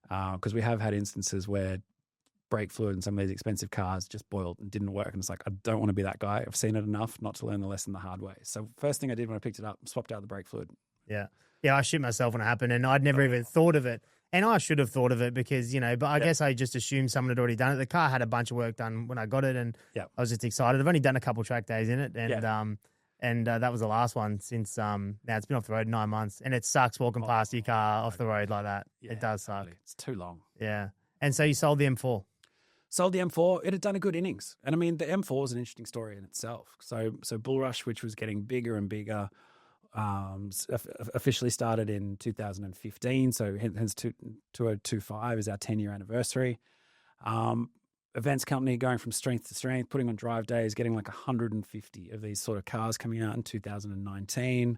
Because we have had instances where brake fluid in some of these expensive cars just boiled and didn't work. And it's like, I don't want to be that guy. I've seen it enough not to learn the lesson the hard way. So first thing I did when I picked it up, swapped out the brake fluid. Yeah. Yeah, I shit myself when it happened, and I'd never even thought of it. And I should have thought of it because, but I guess I just assumed someone had already done it. The car had a bunch of work done when I got it, and I was just excited. I've only done a couple track days in it, and that was the last one since now it's been off the road 9 months, and it sucks walking past your car off the road like that. It does suck. It's too long. Yeah. And so you sold the M4. Sold the M4. It had done a good innings. And I mean, the M4 was an interesting story in itself. So Bullrush, which was getting bigger and bigger, officially started in 2015. So hence 2025 is our 10-year anniversary. Events company going from strength to strength, putting on drive days, getting like 150 of these sort of cars coming out in 2019.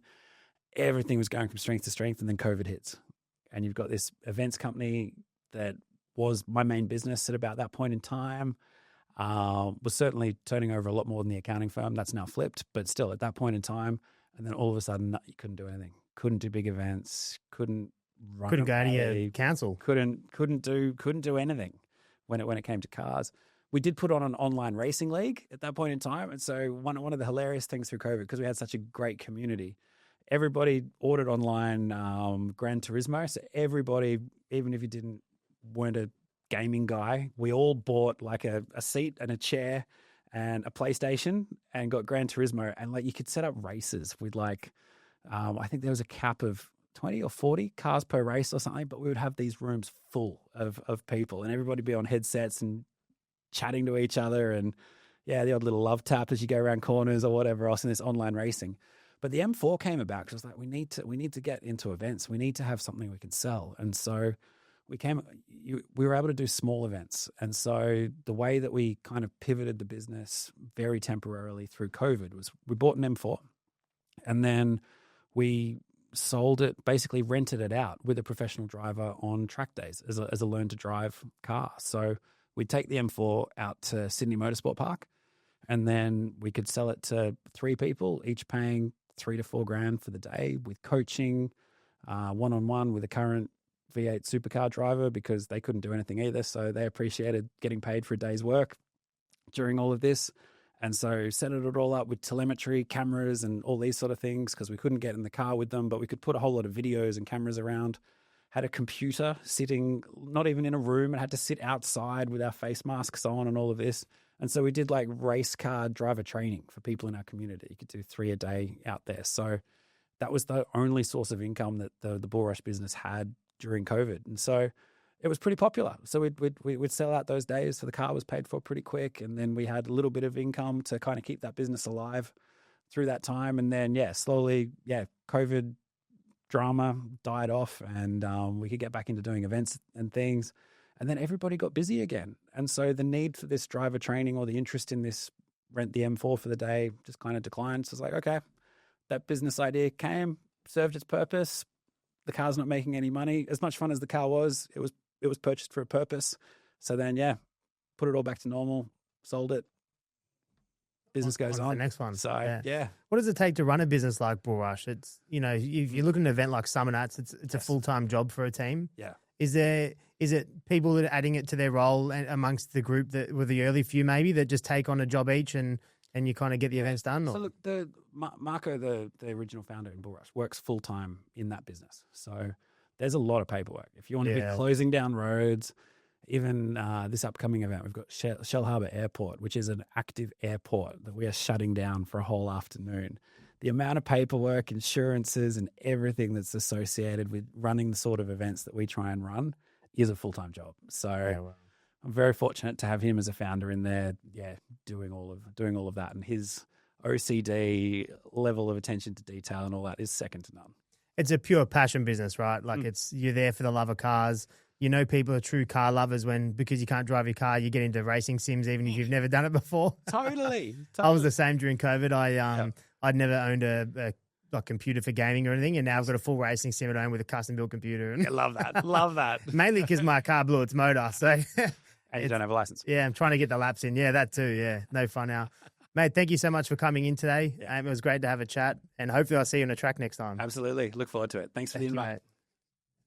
Everything was going from strength to strength, and then COVID hits. And you've got this events company that was my main business at about that point in time, was certainly turning over a lot more than the accounting firm. That's now flipped, but still at that point in time. And then all of a sudden, you couldn't do anything. Couldn't do big events. Couldn't go any council. Couldn't do anything when it came to cars. We did put on an online racing league at that point in time. And so one of the hilarious things through COVID, because we had such a great community, everybody ordered online Gran Turismo. So everybody, even if you weren't a gaming guy, we all bought like a seat and a chair and a PlayStation and got Gran Turismo. And like you could set up races with like, I think there was a cap of 20 or 40 cars per race or something, but we would have these rooms full of people and everybody be on headsets and chatting to each other. And the odd little love tap as you go around corners or whatever else in this online racing. But the M4 came about because I was like, we need to get into events. We need to have something we can sell. And so we were able to do small events. And so the way that we kind of pivoted the business very temporarily through COVID was we bought an M4 and then we sold it, basically rented it out with a professional driver on track days as a learn to drive car. So we'd take the M4 out to Sydney Motorsport Park and then we could sell it to 3 people, each paying $3,000 to $4,000 for the day with coaching, one-on-one with a current V8 supercar driver because they couldn't do anything either. So they appreciated getting paid for a day's work during all of this. And so set it all up with telemetry, cameras and all these sort of things because we couldn't get in the car with them, but we could put a whole lot of videos and cameras around. Had a computer sitting, not even in a room. It had to sit outside with our face masks on and all of this. And so we did like race car driver training for people in our community. You could do 3 a day out there. So that was the only source of income that the Bullrush business had during COVID. And so it was pretty popular. So we'd sell out those days. So the car was paid for pretty quick. And then we had a little bit of income to kind of keep that business alive through that time. And then, slowly, COVID drama died off and we could get back into doing events and things. And then everybody got busy again. And so the need for this driver training or the interest in this rent the M4 for the day just kind of declined. So it's like, okay, that business idea served its purpose. The car's not making any money. As much fun as the car was, it was purchased for a purpose. So then, put it all back to normal, sold it. Business goes on. The next one. So, yeah. What does it take to run a business like Bullrush? It's, if you look at an event like Summer Nights, it's a full-time job for a team. Yeah. Is it people that are adding it to their role amongst the group that were the early few maybe that just take on a job each and you kind of get the events done? Or? So look, Marco, the original founder in Bullrush, works full-time in that business. So there's a lot of paperwork. If you want to be closing down roads, even this upcoming event, we've got Shell Harbour Airport, which is an active airport that we are shutting down for a whole afternoon. the amount of paperwork, insurances, and everything that's associated with running the sort of events that we try and run is a full-time job. So I'm very fortunate to have him as a founder in there, doing all of that. And his OCD level of attention to detail and all that is second to none. It's a pure passion business, right? Like you're there for the love of cars. You know, people are true car lovers because you can't drive your car, you get into racing sims even if you've never done it before. Totally. I was the same during COVID. I'd never owned a computer for gaming or anything, and now I've got a full racing sim at home with a custom built computer. I love that. Love that. Mainly because my car blew its motor, so and you don't have a license. Yeah, I'm trying to get the laps in. Yeah, that too. Yeah, no fun now. Mate, thank you so much for coming in today. It was great to have a chat, and hopefully I'll see you on the track next time. Absolutely. Look forward to it. Thanks for the invite.